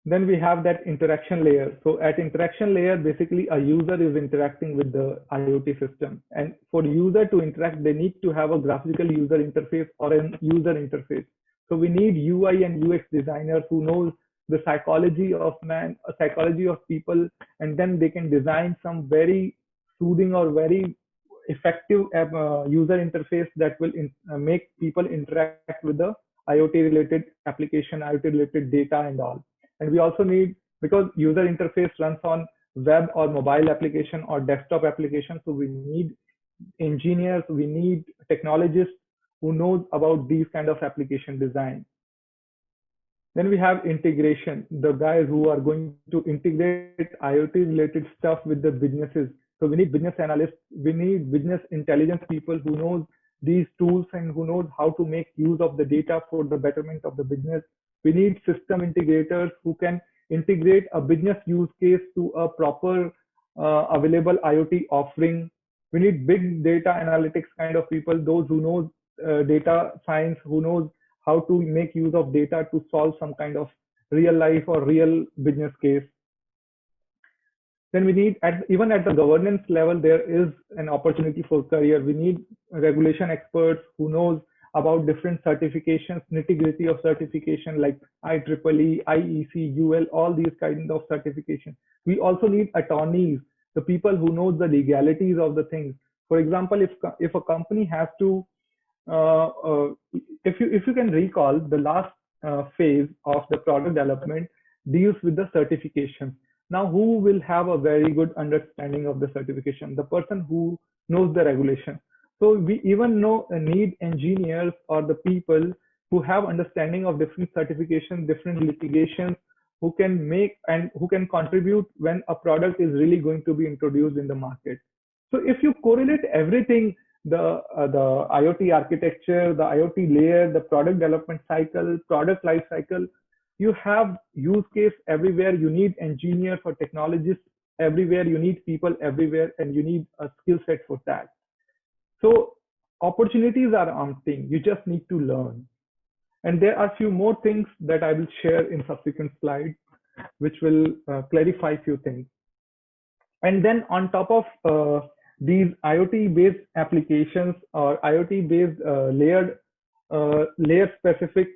Then we have that interaction layer. So at interaction layer, basically a user is interacting with the IoT system. And for user to interact, they need to have a graphical user interface or an user interface. So we need UI and UX designers who knows the psychology of man, psychology of people, and then they can design some very soothing or very effective user interface that will make people interact with the IoT related application, IoT related data and all. And we also need, because user interface runs on web or mobile application or desktop application, so we need engineers, we need technologists who knows about these kind of application design. Then we have integration, the guys who are going to integrate IoT related stuff with the businesses. So we need business analysts, we need business intelligence people who knows these tools and who knows how to make use of the data for the betterment of the business. We need system integrators who can integrate a business use case to a proper available IoT offering. We need big data analytics kind of people, those who know data science, who knows how to make use of data to solve some kind of real life or real business case. Then we need, even at the governance level, there is an opportunity for career. We need regulation experts who knows about different certifications, nitty gritty of certification like IEEE, IEC, UL, all these kinds of certifications. We also need attorneys, the people who knows the legalities of the things. For example, if a company has to, uh, uh, if you can recall, the last phase of the product development deals with the certification. Now, who will have a very good understanding of the certification? The person who knows the regulation. So we even know need engineers or the people who have understanding of different certifications, different litigations, who can make and who can contribute when a product is really going to be introduced in the market. So if you correlate everything, the IoT architecture, the IoT layer, the product development cycle, product life cycle, you have use case everywhere. You need engineers or technologists everywhere. You need people everywhere, and you need a skill set for that. So opportunities are umpteen. You just need to learn. And there are few more things that I will share in subsequent slides, which will clarify few things. And then on top of these IoT based applications or IoT based layer specific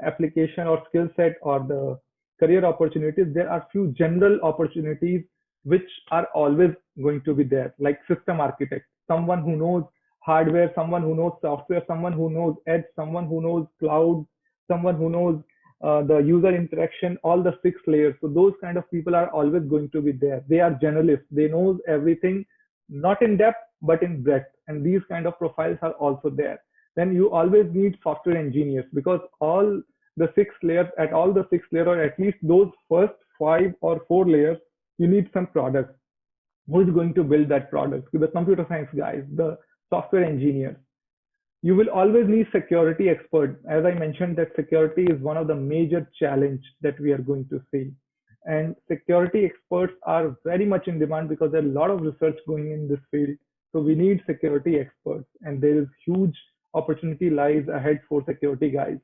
application or skill set or the career opportunities, there are few general opportunities which are always going to be there, like system architect, someone who knows hardware, someone who knows software, someone who knows edge, someone who knows cloud, someone who knows the user interaction, all the 6 layers. So those kind of people are always going to be there. They are generalists. They know everything, not in depth, but in breadth. And these kind of profiles are also there. Then you always need software engineers, because all the 6 layers, at all the 6 layers, or at least those first 5 or 4 layers, you need some product. Who is going to build that product? The computer science guys, the software engineers. You will always need security expert. As I mentioned, that security is one of the major challenge that we are going to see. And security experts are very much in demand because there are a lot of research going in this field. So we need security experts, and there is huge opportunity lies ahead for security guys.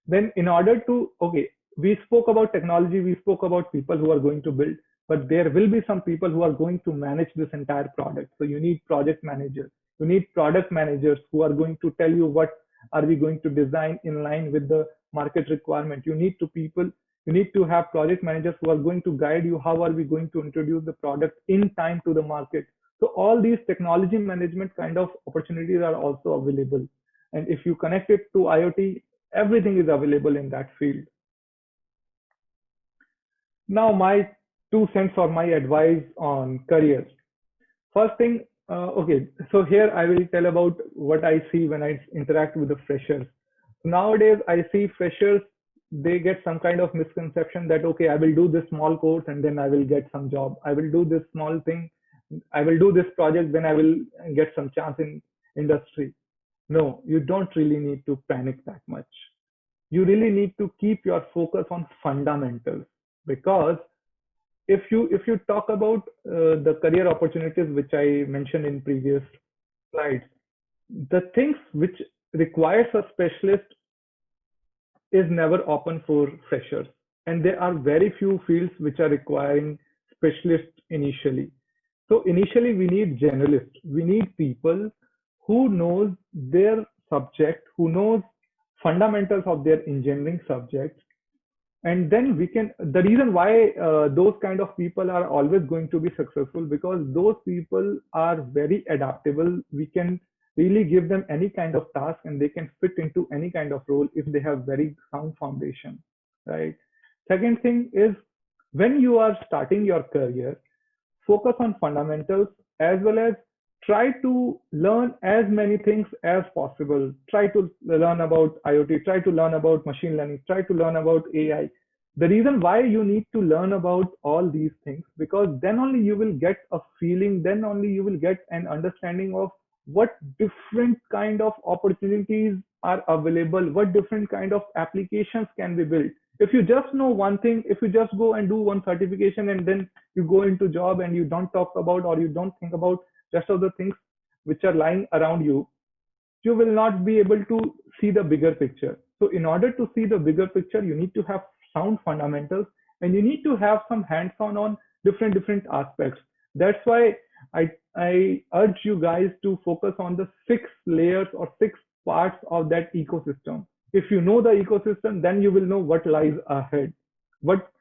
Then in order to, okay, we spoke about technology, we spoke about people who are going to build, but there will be some people who are going to manage this entire product. So you need project managers. You need product managers who are going to tell you what are we going to design in line with the market requirement. You need to have project managers who are going to guide you. How are we going to introduce the product in time to the market? So all these technology management kind of opportunities are also available. And if you connect it to IoT, everything is available in that field. Now, my 2 cents or my advice on careers. First thing, okay, so here I will tell about what I see when I interact with the freshers. Nowadays, I see freshers, they get some kind of misconception that, okay, I will do this small course and then I will get some job. I will do this small thing, I will do this project, then I will get some chance in industry. No, you don't really need to panic that much. You really need to keep your focus on fundamentals, because if you talk about the career opportunities which I mentioned in previous slides, the things which requires a specialist is never open for freshers, and there are very few fields which are requiring specialists initially. So initially we need generalists. We need people who knows their subject, who knows fundamentals of their engineering subject. And then we can, the reason why those kind of people are always going to be successful, because those people are very adaptable. We can really give them any kind of task and they can fit into any kind of role if they have very sound foundation, right? Second thing is, when you are starting your career, focus on fundamentals, as well as try to learn as many things as possible. Try to learn about IoT, try to learn about machine learning, try to learn about AI. The reason why you need to learn about all these things, because then only you will get a feeling, then only you will get an understanding of what different kind of opportunities are available, what different kind of applications can be built. If you just know one thing, if you just go and do one certification and then you go into job and you don't talk about or you don't think about rest of the things which are lying around you, you will not be able to see the bigger picture. So in order to see the bigger picture, you need to have sound fundamentals and you need to have some hands-on on different aspects. That's why I urge you guys to focus on the 6 layers or 6 parts of that ecosystem. If you know the ecosystem, then you will know what lies ahead, what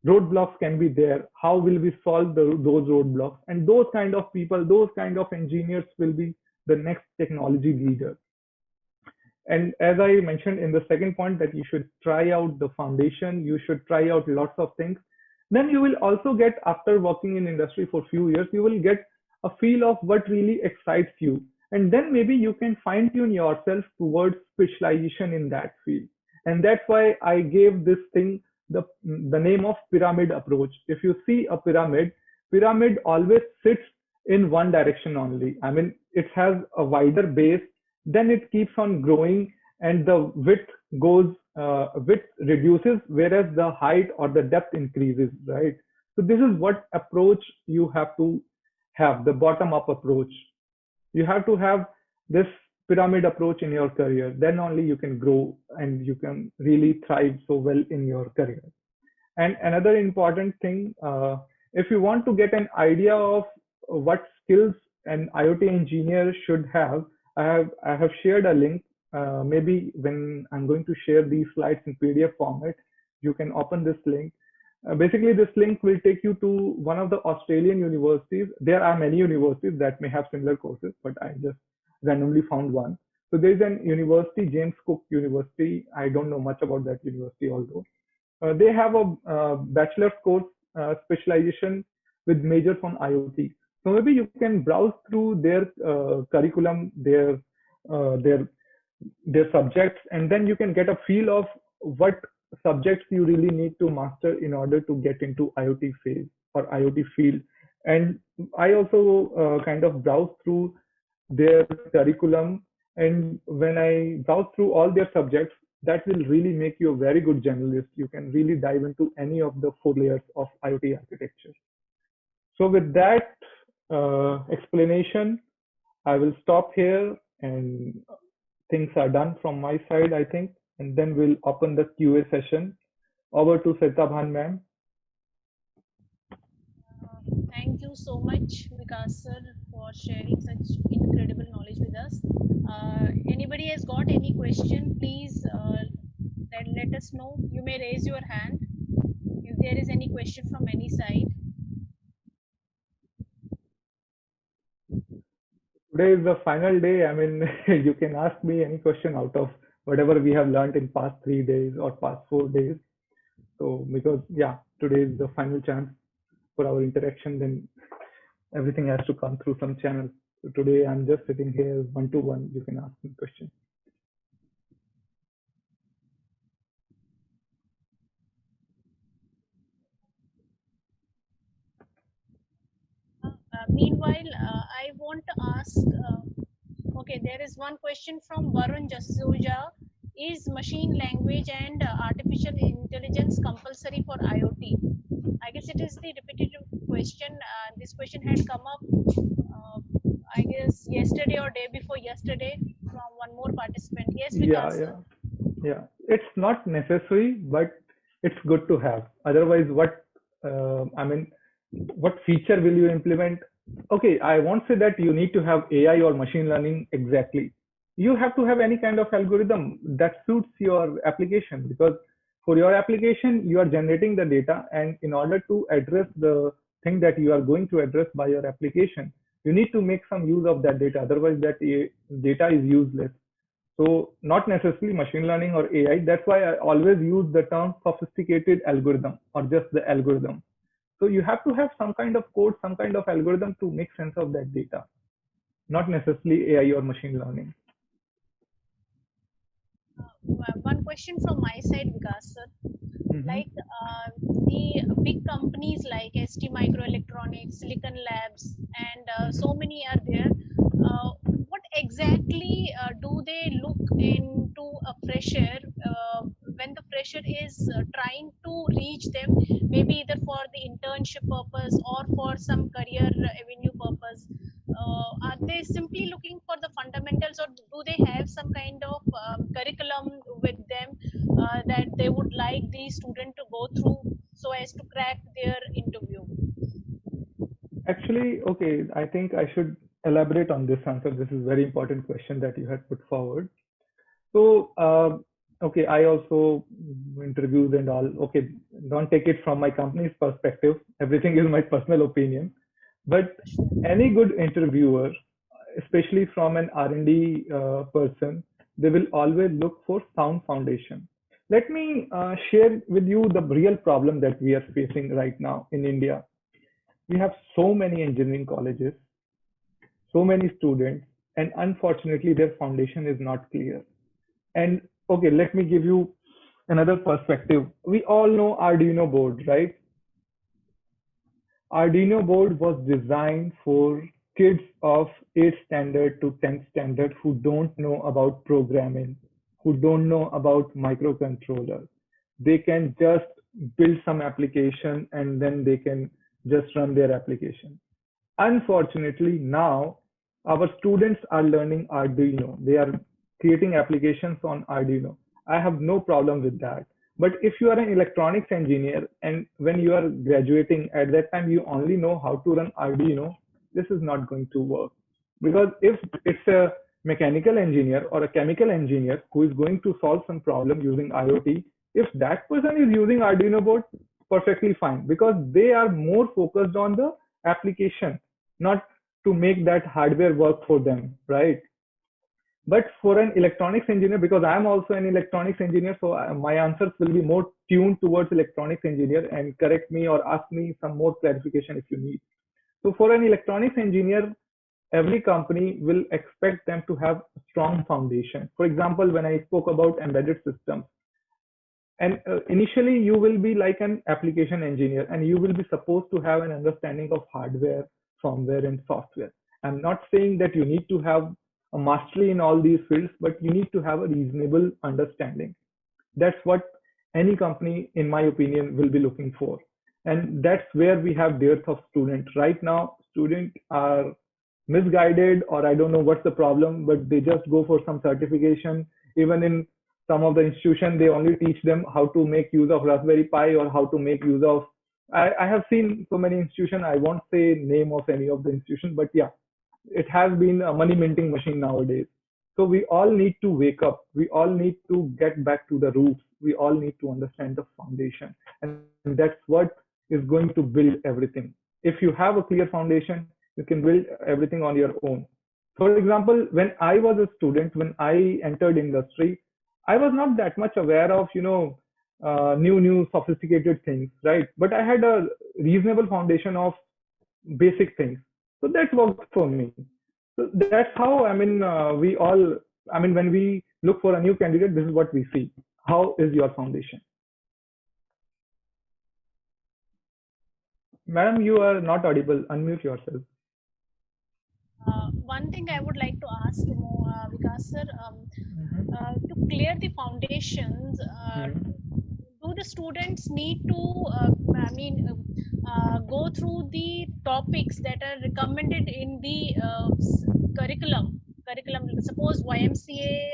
roadblocks can be there, how will we solve those roadblocks, and those kind of people, those kind of engineers will be the next technology leader. And as I mentioned in the second point, that you should try out the foundation, you should try out lots of things. Then you will also get, after working in industry for a few years, you will get a feel of what really excites you. And then maybe you can fine tune yourself towards specialization in that field. And that's why I gave this thing the name of pyramid approach. If you see a pyramid always sits in one direction only. I mean, it has a wider base, then it keeps on growing, and the width reduces, whereas the height or the depth increases, right? So this is what approach you have to have, the bottom up approach. You have to have this pyramid approach in your career, then only you can grow and you can really thrive so well in your career. And another important thing, if you want to get an idea of what skills an IoT engineer should have, I have shared a link. Maybe when I'm going to share these slides in PDF format, you can open this link. Basically, this link will take you to one of the Australian universities. There are many universities that may have similar courses, but I just randomly found one. So there's an university, James Cook University. I don't know much about that university, although they have a bachelor's course specialization with majors on IoT. So maybe you can browse through their curriculum, uh, their their subjects, and then you can get a feel of what subjects you really need to master in order to get into IoT phase or IoT field. And I also kind of browse through their curriculum, and when I browse through all their subjects, that will really make you a very good generalist. You can really dive into any of the 4 layers of IoT architecture. So with that explanation, I will stop here, and things are done from my side, I think, and then we'll open the QA session. Over to Seta Bhan ma'am. Thank you so much, Vikas sir, for sharing such incredible knowledge with us. Anybody has got any question, please let us know. You may raise your hand if there is any question from any side. Today is the final day. I mean, you can ask me any question out of whatever we have learned in past 3 days or past 4 days. So because yeah, today is the final chance for our interaction, then everything has to come through some channel. So today I'm just sitting here one to one. You can ask me questions. Meanwhile, I want to ask, okay, there is one question from Varun Jasuja. Is machine language and artificial intelligence compulsory for IoT? I guess it is the repetitive question. This question had come up, I guess, yesterday or day before yesterday from one more participant. Yes, Yeah, Vikas. yeah, yeah. It's not necessary, but it's good to have. Otherwise, I mean, what feature will you implement? Okay, I won't say that you need to have AI or machine learning exactly. You have to have any kind of algorithm that suits your application, because for your application, you are generating the data, and in order to address the thing that you are going to address by your application, you need to make some use of that data. Otherwise, that data is useless. So not necessarily machine learning or AI. That's why I always use the term sophisticated algorithm or just the algorithm. So you have to have some kind of code, some kind of algorithm to make sense of that data, not necessarily AI or machine learning. One question from my side, Vikas sir. Mhm. Like the big companies like ST Microelectronics, Silicon Labs, and so many are there. exactly do they look into a fresher when the fresher is trying to reach them, maybe either for the internship purpose or for some career avenue purpose? Are they simply looking for the fundamentals, or do they have some kind of curriculum with them that they would like the student to go through so as to crack their interview? Actually, okay, I think I should elaborate on this answer. This is a very important question that you had put forward. So, okay, I also interviews and all. Okay, don't take it from my company's perspective. Everything is my personal opinion. But any good interviewer, especially from an R&D person, they will always look for sound foundation. Let me share with you the real problem that we are facing right now in India. We have so many engineering colleges, so many students, and unfortunately, their foundation is not clear. And okay, let me give you another perspective. We all know Arduino board, right? Arduino board was designed for kids of 8th standard to 10th standard who don't know about programming, who don't know about microcontrollers. They can just build some application and then they can just run their application. Unfortunately, now our students are learning Arduino. They are creating applications on Arduino. I have no problem with that. But if you are an electronics engineer and when you are graduating at that time, you only know how to run Arduino, this is not going to work. Because if it's a mechanical engineer or a chemical engineer who is going to solve some problem using IoT, if that person is using Arduino board, perfectly fine because they are more focused on the application, not to make that hardware work for them, right? But for an electronics engineer, because I'm also an electronics engineer, so my answers will be more tuned towards electronics engineer and correct me or ask me some more clarification if you need. So for an electronics engineer, every company will expect them to have a strong foundation. For example, when I spoke about embedded systems, and initially you will be like an application engineer and you will be supposed to have an understanding of hardware, firmware, and software. I'm not saying that you need to have a mastery in all these fields, but you need to have a reasonable understanding. That's what any company, in my opinion, will be looking for. And that's where we have dearth of students. Right now, students are misguided, or I don't know what's the problem, but they just go for some certification. Even in some of the institutions, they only teach them how to make use of Raspberry Pi or how to make use of. I have seen so many institutions. I won't say name of any of the institutions, but yeah, it has been a money minting machine nowadays. So we all need to wake up. We all need to get back to the roots. We all need to understand the foundation. And that's what is going to build everything. If you have a clear foundation, you can build everything on your own. For example, when I was a student, when I entered industry, I was not that much aware of, new sophisticated things, right? But I had a reasonable foundation of basic things. So that worked for me. So that's how, we all, when we look for a new candidate, this is what we see. How is your foundation? Madam, you are not audible. Unmute yourself. One thing I would like to ask Vikas sir, to clear the foundations, do the students need to, go through the topics that are recommended in the curriculum? Suppose YMCA,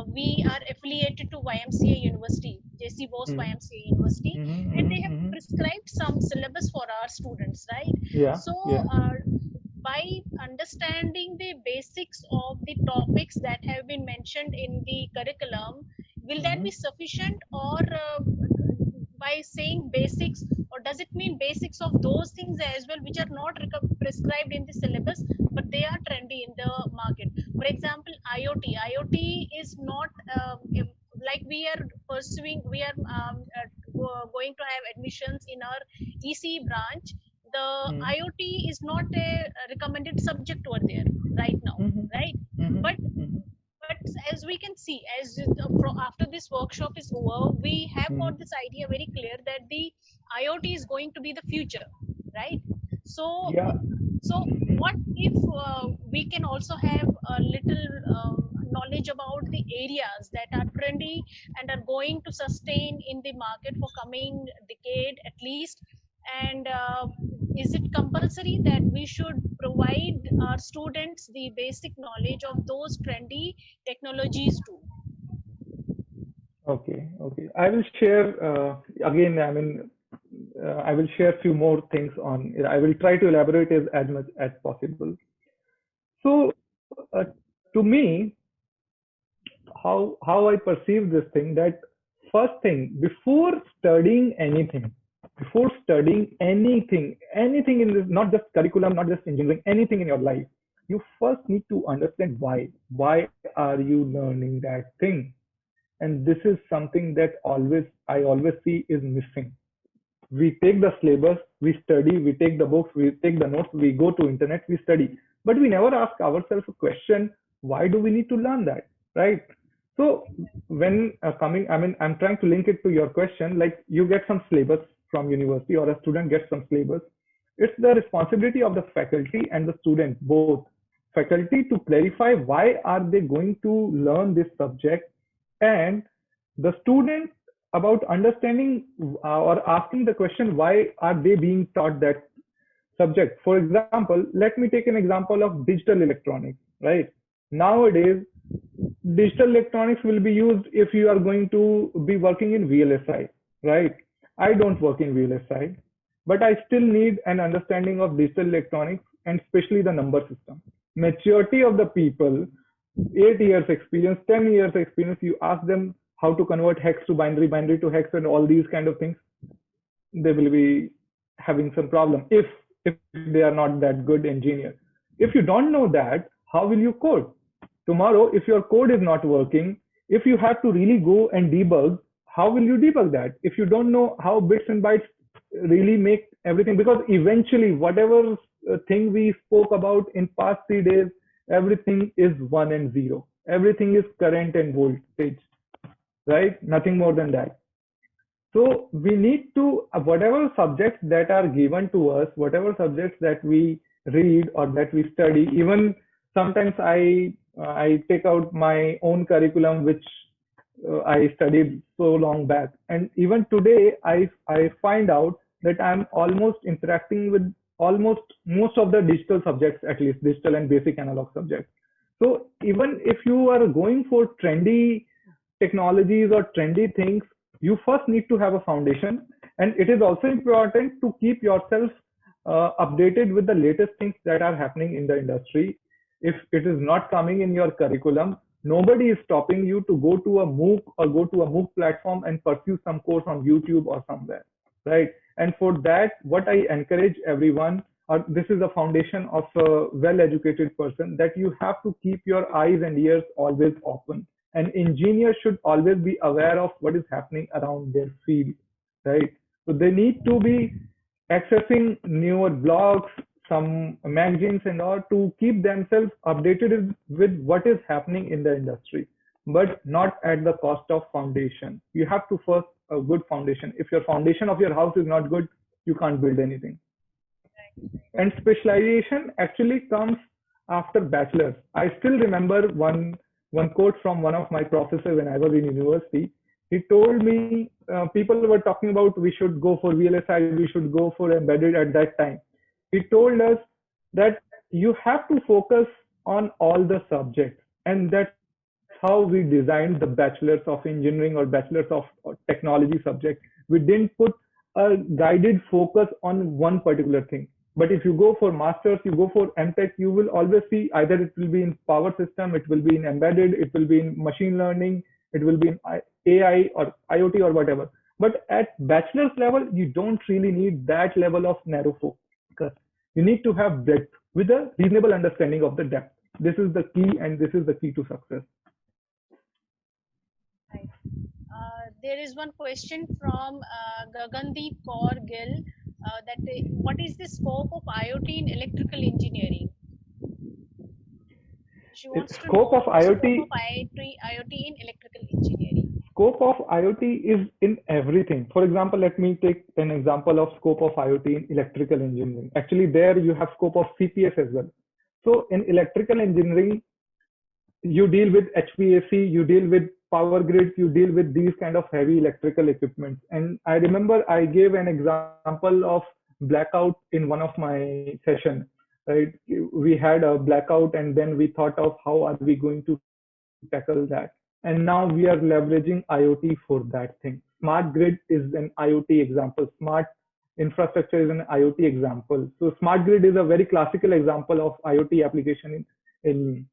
we are affiliated to YMCA University, JC Bose YMCA University, and they have prescribed some syllabus for our students, right? Yeah. So, Yeah. by understanding the basics of the topics that have been mentioned in the curriculum, will that be sufficient, or by saying basics, or does it mean basics of those things as well which are not prescribed in the syllabus but they are trendy in the market? For example, IoT is not like we are pursuing, we are going to have admissions in our ECE branch. The IoT is not a recommended subject over there right now, right? But as we can see, after this workshop is over, we have got this idea very clear that the IoT is going to be the future, right? So, Yeah. So what if we can also have a little knowledge about the areas that are trendy and are going to sustain in the market for coming decade at least? And is it compulsory that we should provide our students the basic knowledge of those trendy technologies too? Okay, okay. I will share again. I mean, I will share few more things on. I will try to elaborate as much as possible. So, to me, how I perceive this thing, that first thing, before studying anything in this, not just curriculum, not just engineering, anything in your life, you first need to understand why. Why are you learning that thing? And this is something that I always see is missing. We take the syllabus, we study, we take the books, we take the notes, we go to internet, we study, but we never ask ourselves a question: why do we need to learn that, right? So when I mean, I'm trying to link it to your question. Like, you get some syllabus from university, or a student gets some syllabus. It's the responsibility of the faculty and the student both. Faculty to clarify why are they going to learn this subject, and the student about understanding or asking the question, why are they being taught that subject. For example, let me take an example of digital electronics, right? Nowadays, digital electronics will be used if you are going to be working in VLSI, right? I don't work in VLSI, but I still need an understanding of digital electronics, and especially the number system. Maturity of the people, 8 years experience, 10 years experience, you ask them how to convert hex to binary, binary to hex, and all these kind of things, they will be having some problem if they are not that good engineer. If you don't know that, how will you code tomorrow? If your code is not working, if you have to really go and debug, how will you debug that if you don't know how bits and bytes really make everything? Because eventually, whatever thing we spoke about in past 3 days, everything is 1 and 0. Everything is current and voltage, right? Nothing more than that. So we need to, whatever subjects that are given to us, whatever subjects that we read or that we study, even sometimes I take out my own curriculum, which I studied so long back. And even today, I find out that I'm almost interacting with almost most of the digital subjects, at least digital and basic analog subjects. So even if you are going for trendy technologies or trendy things, you first need to have a foundation. And it is also important to keep yourself updated with the latest things that are happening in the industry. If it is not coming in your curriculum, nobody is stopping you to go to a MOOC or go to a MOOC platform and pursue some course on YouTube or somewhere, right? And for that, what I encourage everyone, or this is a foundation of a well-educated person, that you have to keep your eyes and ears always open. An engineer should always be aware of what is happening around their field, right? So they need to be accessing newer blogs, some magazines and all, to keep themselves updated with what is happening in the industry, but not at the cost of foundation. You have to first a good foundation. If your foundation of your house is not good, you can't build anything. And specialization actually comes after bachelor's. I still remember one quote from one of my professors when I was in university. He told me, people were talking about we should go for VLSI, we should go for embedded at that time. He told us that you have to focus on all the subjects, and that's how we designed the bachelor's of engineering or bachelor's of technology subject. We didn't put a guided focus on one particular thing. But if you go for masters, you go for MTech, you will always see either it will be in power system, it will be in embedded, it will be in machine learning, it will be in AI or IoT or whatever. But at bachelor's level, you don't really need that level of narrow focus. You need to have breadth with a reasonable understanding of the depth. This is the key, and this is the key to success. Right. There is one question from Gagandeep Kaur Gill, what is the scope of IoT in electrical engineering? She wants to Scope know of the scope IoT. of IoT in electrical engineering. scope of IoT is in everything. For example, let me take an example of scope of IoT in electrical engineering. Actually, there you have scope of CPS as well. So in electrical engineering, you deal with HVAC, you deal with power grids, you deal with these kind of heavy electrical equipment. And I remember I gave an example of blackout in one of my sessions. Right, we had a blackout, and then we thought of how are we going to tackle that. And now we are leveraging IoT for that thing. Smart grid is an IoT example. Smart infrastructure is an IoT example. So smart grid is a very classical example of IoT application in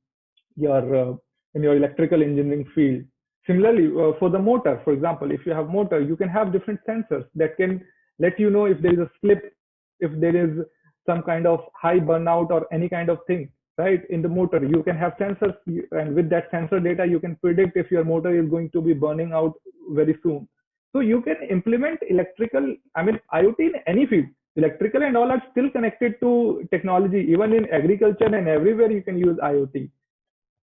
your in your electrical engineering field. Similarly, for the motor, for example, if you have motor, you can have different sensors that can let you know if there is a slip, if there is some kind of high burnout or any kind of thing, right? In the motor, you can have sensors, and with that sensor data, you can predict if your motor is going to be burning out very soon. So you can implement electrical, I mean, IoT in any field. Electrical and all are still connected to technology. Even in agriculture and everywhere, you can use IoT.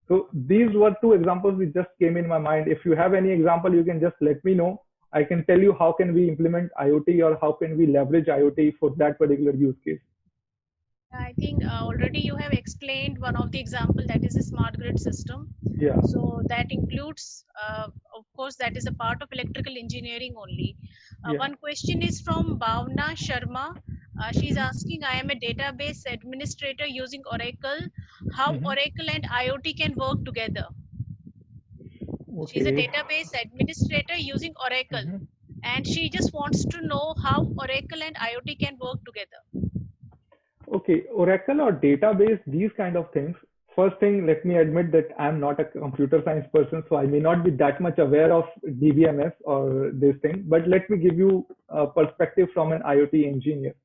So these were two examples which just came in my mind. If you have any example, you can just let me know. I can tell you how can we implement IoT or how can we leverage IoT for that particular use case. I think already you have explained one of the example, that is a smart grid system. Yeah. So that includes, of course, that is a part of electrical engineering only. Yeah. One question is from Bhavna Sharma. She's asking, I am a database administrator using Oracle. How Oracle and IoT can work together? Okay. She's a database administrator using Oracle, and she just wants to know how Oracle and IoT can work together. Okay, Oracle or database, these kind of things. First thing, let me admit that I'm not a computer science person, so I may not be that much aware of DBMS or this thing, but let me give you a perspective from an IoT engineer.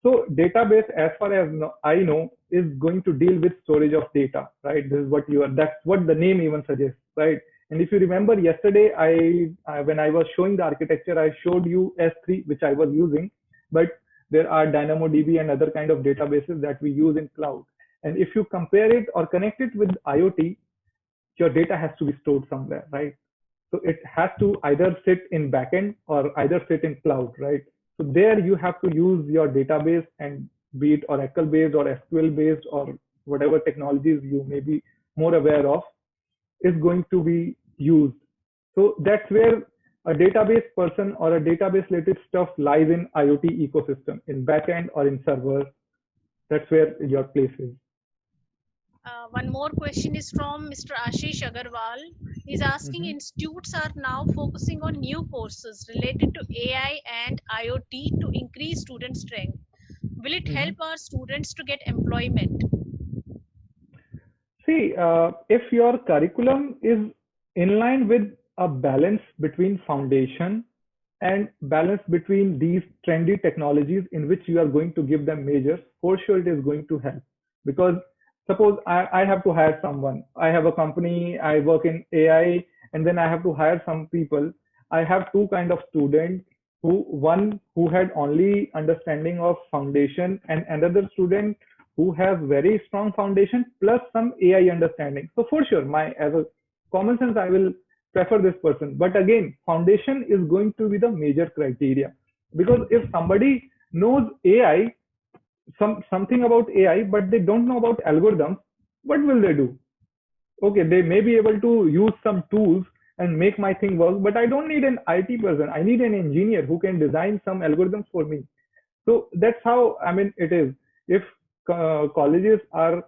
So database, as far as I know, is going to deal with storage of data, right? This is what you are, that's what the name even suggests, right? And if you remember yesterday, when I was showing the architecture, I showed you S3, which I was using, but there are DynamoDB and other kind of databases that we use in cloud. And if you compare it or connect it with IoT, your data has to be stored somewhere, right? So it has to either sit in backend or either sit in cloud, right? So there you have to use your database, and be it Oracle based or SQL based or whatever technologies you may be more aware of is going to be used. So that's where a database person or a database related stuff lies in IoT ecosystem, in backend or in server. That's where your place is. One more question is from Mr. Ashish Agarwal. He's asking, institutes are now focusing on new courses related to AI and IoT to increase student strength. Will it help our students to get employment? See, if your curriculum is in line with a balance between foundation and balance between these trendy technologies in which you are going to give them majors, for sure it is going to help. Because suppose I have to hire someone, I have a company, I work in AI, and then I have to hire some people. I have two kind of students, one who had only understanding of foundation, and another student who has very strong foundation plus some AI understanding. So for sure, as a common sense, I will prefer this person. But again, foundation is going to be the major criteria, because if somebody knows AI, something about AI, but they don't know about algorithms, what will they do? Okay, they may be able to use some tools and make my thing work, but I don't need an IT person. I need an engineer who can design some algorithms for me. So that's how, I mean, it is. If colleges are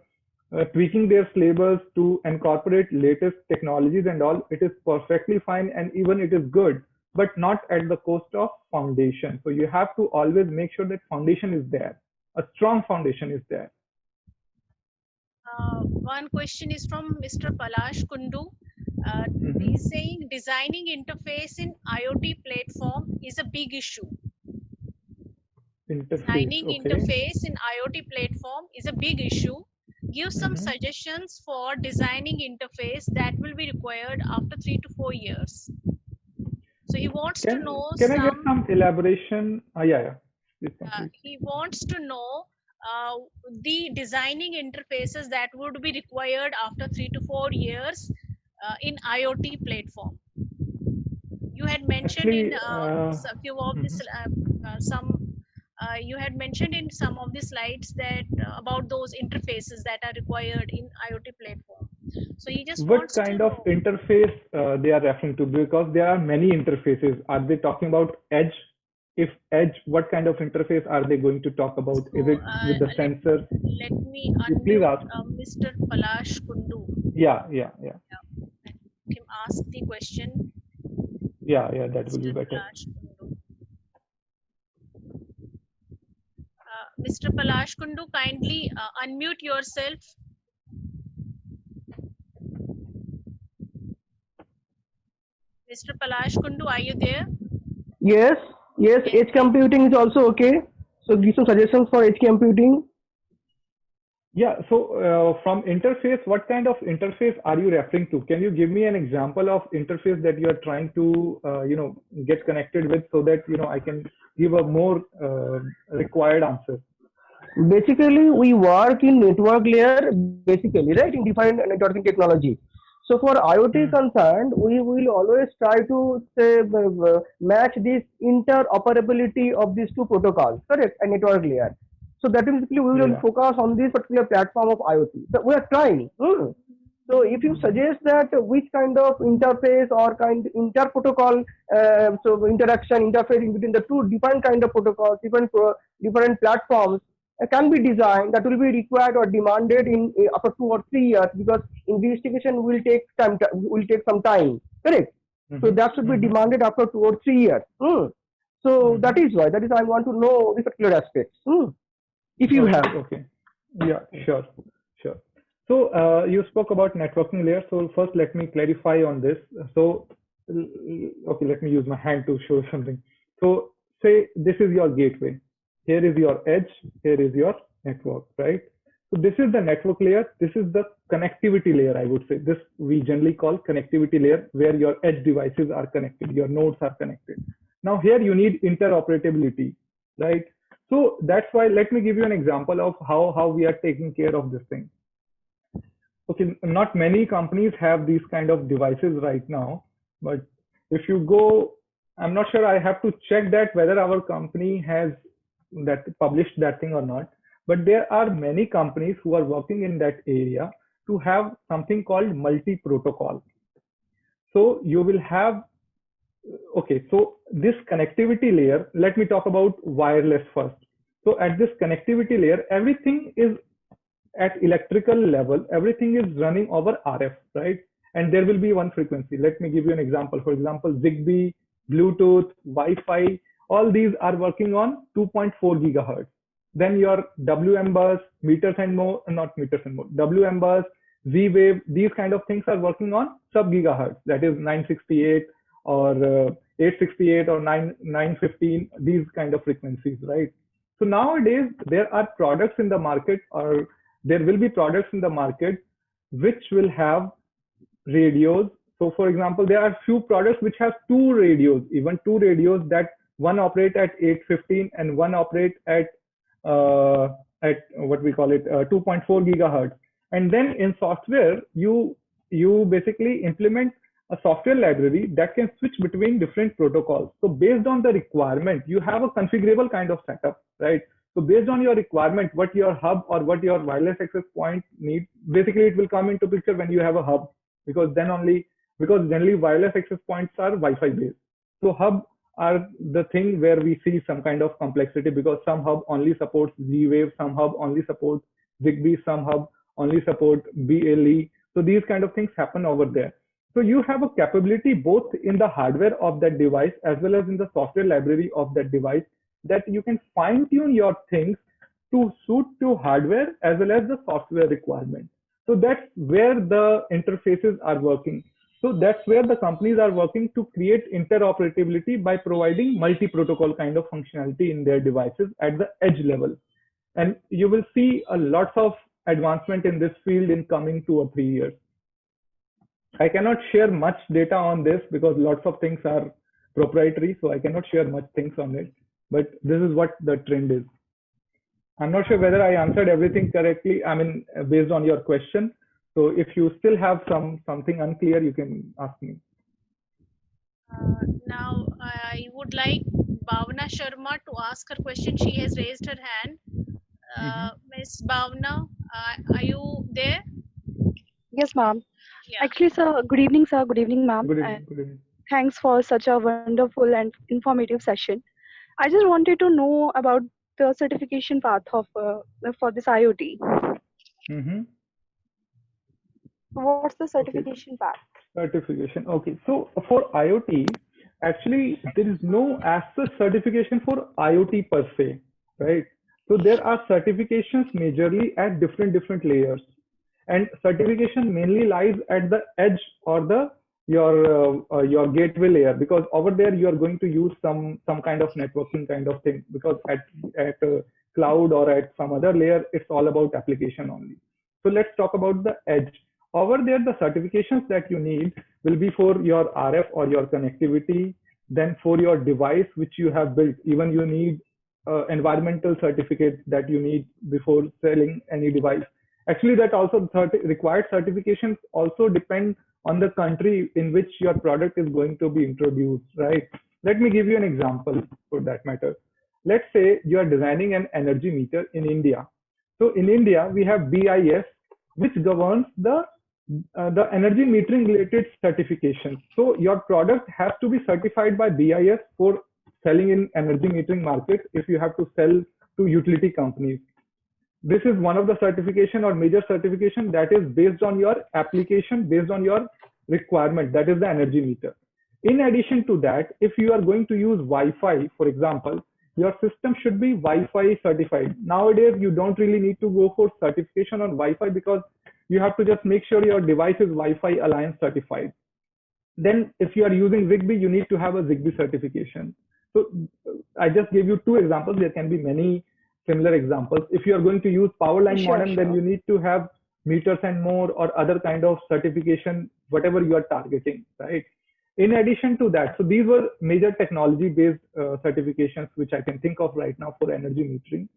tweaking their syllabus to incorporate latest technologies and all, it is perfectly fine, and even it is good, but not at the cost of foundation. So you have to always make sure that foundation is there. A strong foundation is there. One question is from Mr. Palash Kundu. He's saying designing interface in IoT platform is a big issue. Designing interface in IoT platform is a big issue. Give some suggestions for designing interface that will be required after 3 to 4 years. So he wants to know. Can I get some elaboration? Yeah. He wants to know the designing interfaces that would be required after 3 to 4 years in IoT platform. You had mentioned in Actually, a few of this mhm. some you had mentioned in some of the slides that about those interfaces that are required in IoT platform. So he just What wants to kind of know. interface they are referring to? Because there are many interfaces. Are they talking about edge? If edge, what kind of interface are they going to talk about? Is So it with the let sensor? let me You please unmute ask. Mr. Palash Kundu. Yeah, yeah, yeah, Yeah, and let him ask the question. yeah. That will Mr. be better. Palash Kundu. Mr. Palash Kundu, kindly unmute yourself. Mr. Palash Kundu, are you there? Yes, yes, Yes. edge computing is also okay. So give some suggestions for edge computing. Yeah. So from interface, what kind of interface are you referring to? Can you give me an example of interface that you are trying to, get connected with so that, I can give a more required answer? Basically, we work in network layer, basically, right, in different networking technology. So for IoT Hmm. concerned, we will always try to say match this interoperability of these two protocols, correct, and network layer. So that is basically we will Yeah. focus on this particular platform of IoT. So we are trying. So if you Hmm. suggest that which kind of interface or kind inter protocol, so interaction interface in between the two different kind of protocols, different platforms can be designed, that will be required or demanded in after 2 or 3 years, because investigation will take some time, correct? So Hmm. that should be Hmm. demanded after 2 or 3 years. So Hmm. that is I want to know this particular aspect. If you Okay. have. Okay. Yeah. Sure. Sure. So you spoke about networking layer. So first, let me clarify on this. So, okay, let me use my hand to show something. So say this is your gateway. Here is your edge. Here is your network, right? So this is the network layer. This is the connectivity layer, I would say. This we generally call connectivity layer, where your edge devices are connected, your nodes are connected. Now here you need interoperability, right? So that's why let me give you an example of how we are taking care of this thing. Okay, not many companies have these kind of devices right now, but if you go, I'm not sure, I have to check that whether our company has that published that thing or not. But there are many companies who are working in that area to have something called multi-protocol. So you will have, okay, so this connectivity layer, let me talk about wireless first. So at this connectivity layer, everything is at electrical level, everything is running over RF, right? And there will be one frequency. Let me give you an example. For example, Zigbee, Bluetooth, Wi-Fi, all these are working on 2.4 gigahertz. Then your WM bus, meters and more, not meters and more, WM bus, Z-Wave, these kind of things are working on sub gigahertz, that is 968 or 868 or 915, these kind of frequencies, right? So nowadays there are products in the market, or there will be products in the market which will have radios. So for example, there are few products which have two radios, even two radios, that one operate at 815 and one operate uh, at what we call it 2.4 gigahertz. And then in software, you basically implement a software library that can switch between different protocols. So based on the requirement, you have a configurable kind of setup, right? So based on your requirement, what your hub or what your wireless access point needs, basically it will come into picture when you have a hub, because then only, because generally wireless access points are Wi-Fi based. So hub are the thing where we see some kind of complexity, because some hub only supports Z-Wave, some hub only supports Zigbee, some hub only support BLE. So these kind of things happen over there. So you have a capability both in the hardware of that device as well as in the software library of that device, that you can fine tune your things to suit to hardware as well as the software requirement. So that's where the interfaces are working. So that's where the companies are working to create interoperability by providing multi-protocol kind of functionality in their devices at the edge level. And you will see a lot of advancement in this field in coming 2 or 3 years. I cannot share much data on this because lots of things are proprietary, so I cannot share much things on it. But this is what the trend is. I'm not sure whether I answered everything correctly. I mean, based on your question. So if you still have something unclear, you can ask me. Now, I would like Bhavna Sharma to ask her question. She has raised her hand. Mm-hmm. Miss Bhavna, are you there? Yes, ma'am. Yeah. Actually, sir, good evening, sir. Good evening, ma'am. Good And evening. Good evening. thanks for such a wonderful and informative session. I just wanted to know about the certification path of for this IoT. Mm-hmm. What's the Okay. certification path? Certification. Okay. So for IoT, actually, there is no as such certification for IoT per se, right? So there are certifications majorly at different layers, and certification mainly lies at the edge or the your gateway layer, because over there you are going to use some kind of networking kind of thing, because at cloud or at some other layer it's all about application only. So let's talk about the edge. Over there, the certifications that you need will be for your RF or your connectivity, then for your device which you have built. Even you need environmental certificates that you need before selling any device. Actually, that also required certifications also depend on the country in which your product is going to be introduced, right? Let me give you an example for that matter. Let's say you are designing an energy meter in India. So in India, we have BIS, which governs the energy metering related certifications. So your product has to be certified by BIS for selling in energy metering markets if you have to sell to utility companies. This is one of the certification or major certification that is based on your application, based on your requirement, that is the energy meter. In addition to that, if you are going to use Wi-Fi, for example, your system should be Wi-Fi certified. Nowadays, you don't really need to go for certification on Wi-Fi, because you have to just make sure your device is Wi-Fi Alliance certified. Then if you are using Zigbee, you need to have a Zigbee certification. So I just gave you two examples. There can be many similar examples. If you are going to use Powerline Sure, modem, then sure. you need to have meters and more or other kind of certification, whatever you are targeting, right? In addition to that, so these were major technology based certifications which I can think of right now for energy metering.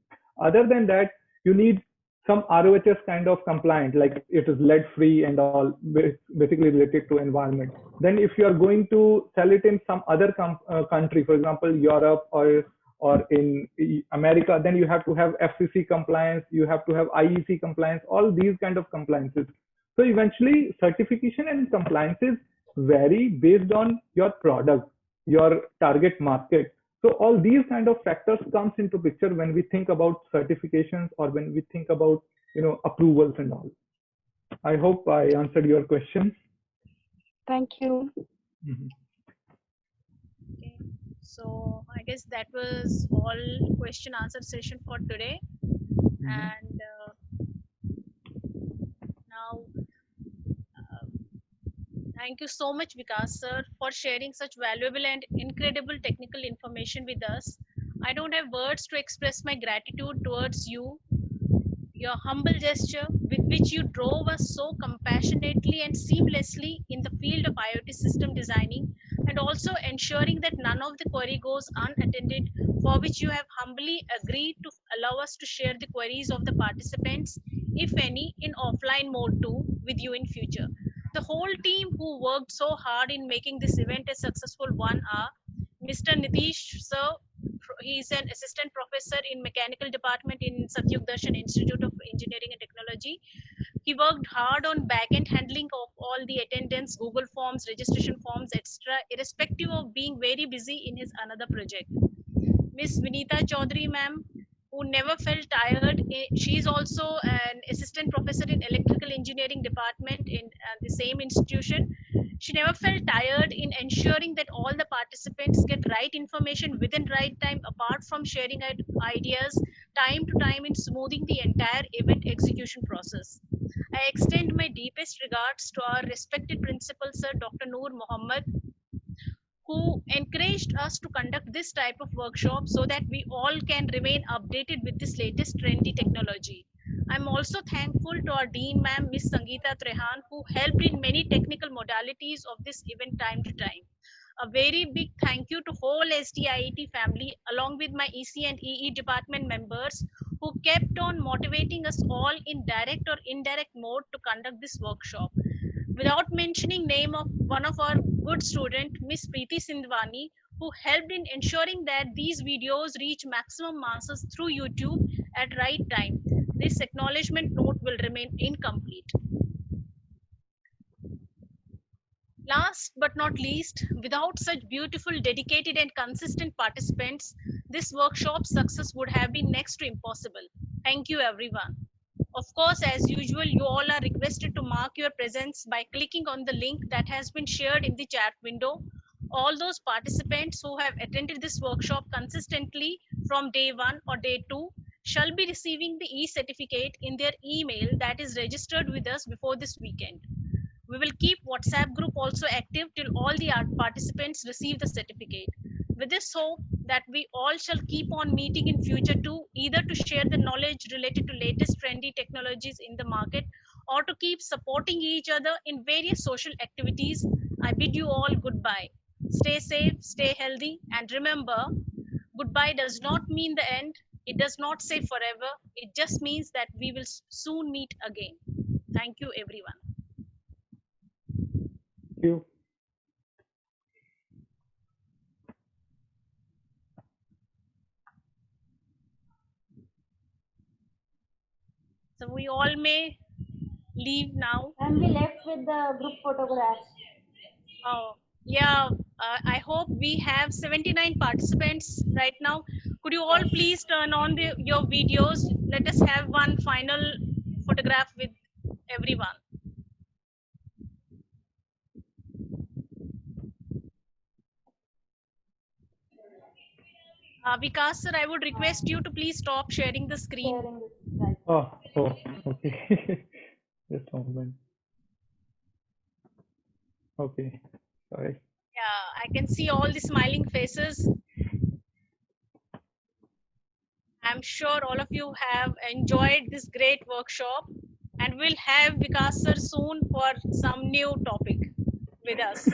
Other than that, you need some ROHS kind of compliant, like it is lead free and all, basically related to environment. Then if you are going to sell it in some other country, for example, Europe or in America, then you have to have FCC compliance, you have to have IEC compliance, all these kind of compliances. So eventually certification and compliances vary based on your product, your target market. So all these kind of factors comes into picture when we think about certifications or when we think about approvals and all. I hope I answered your question. Thank you. Mhm. Okay. So I guess that was all question answer session for today. Mhm. And now, thank you so much, Vikas sir, for sharing such valuable and incredible technical information with us. I don't have words to express my gratitude towards you. Your humble gesture with which you drove us so compassionately and seamlessly in the field of IoT system designing, and also ensuring that none of the query goes unattended, for which you have humbly agreed to allow us to share the queries of the participants, if any, in offline mode too, with you in future. The whole team who worked so hard in making this event a successful one are Mr. Nitish sir. He is an assistant professor in mechanical department in Satyug Darshan Institute of Engineering and Technology. He worked hard on back-end handling of all the attendance, Google Forms, registration forms, etc., irrespective of being very busy in his another project. Miss Vinita Chaudhary, ma'am, who never felt tired. She is also an assistant professor in electrical engineering department in the same institution. She never felt tired in ensuring that all the participants get right information within right time, apart from sharing ideas time to time in smoothing the entire event execution process. I extend my deepest regards to our respected principal, Sir Dr. Noor Mohammed, who encouraged us to conduct this type of workshop so that we all can remain updated with this latest trendy technology. I'm also thankful to our Dean Ma'am, Miss Sangeeta Trehan, who helped in many technical modalities of this event time to time. A very big thank you to whole SDIET family along with my EC and EE department members who kept on motivating us all in direct or indirect mode to conduct this workshop. Without mentioning name of one of our good student, Miss Preeti Sindhwani, who helped in ensuring that these videos reach maximum masses through YouTube at right time. This acknowledgement note will remain incomplete. Last but not least, without such beautiful, dedicated and consistent participants, this workshop's success would have been next to impossible. Thank you everyone. Of course, as usual, you all are requested to mark your presence by clicking on the link that has been shared in the chat window. All those participants who have attended this workshop consistently from day 1 or day 2 shall be receiving the e-certificate in their email that is registered with us before this weekend. We will keep WhatsApp group also active till all the participants receive the certificate. With this hope that we all shall keep on meeting in future too, either to share the knowledge related to latest trendy technologies in the market or to keep supporting each other in various social activities, I bid you all goodbye. Stay safe, stay healthy, and remember, goodbye does not mean the end. It does not say forever. It just means that we will soon meet again. Thank you, everyone. Thank you. So we all may leave now. And we left with the group photographs. Oh, yeah. I hope we have 79 participants right now. Could you all please turn on your videos? Let us have one final photograph with everyone. Vikas sir, I would request you to please stop sharing the screen. Sharing this, right. Oh, okay. Just a moment. Okay, sorry. Yeah, I can see all the smiling faces. I'm sure all of you have enjoyed this great workshop, and we'll have Vikas sir soon for some new topic with us.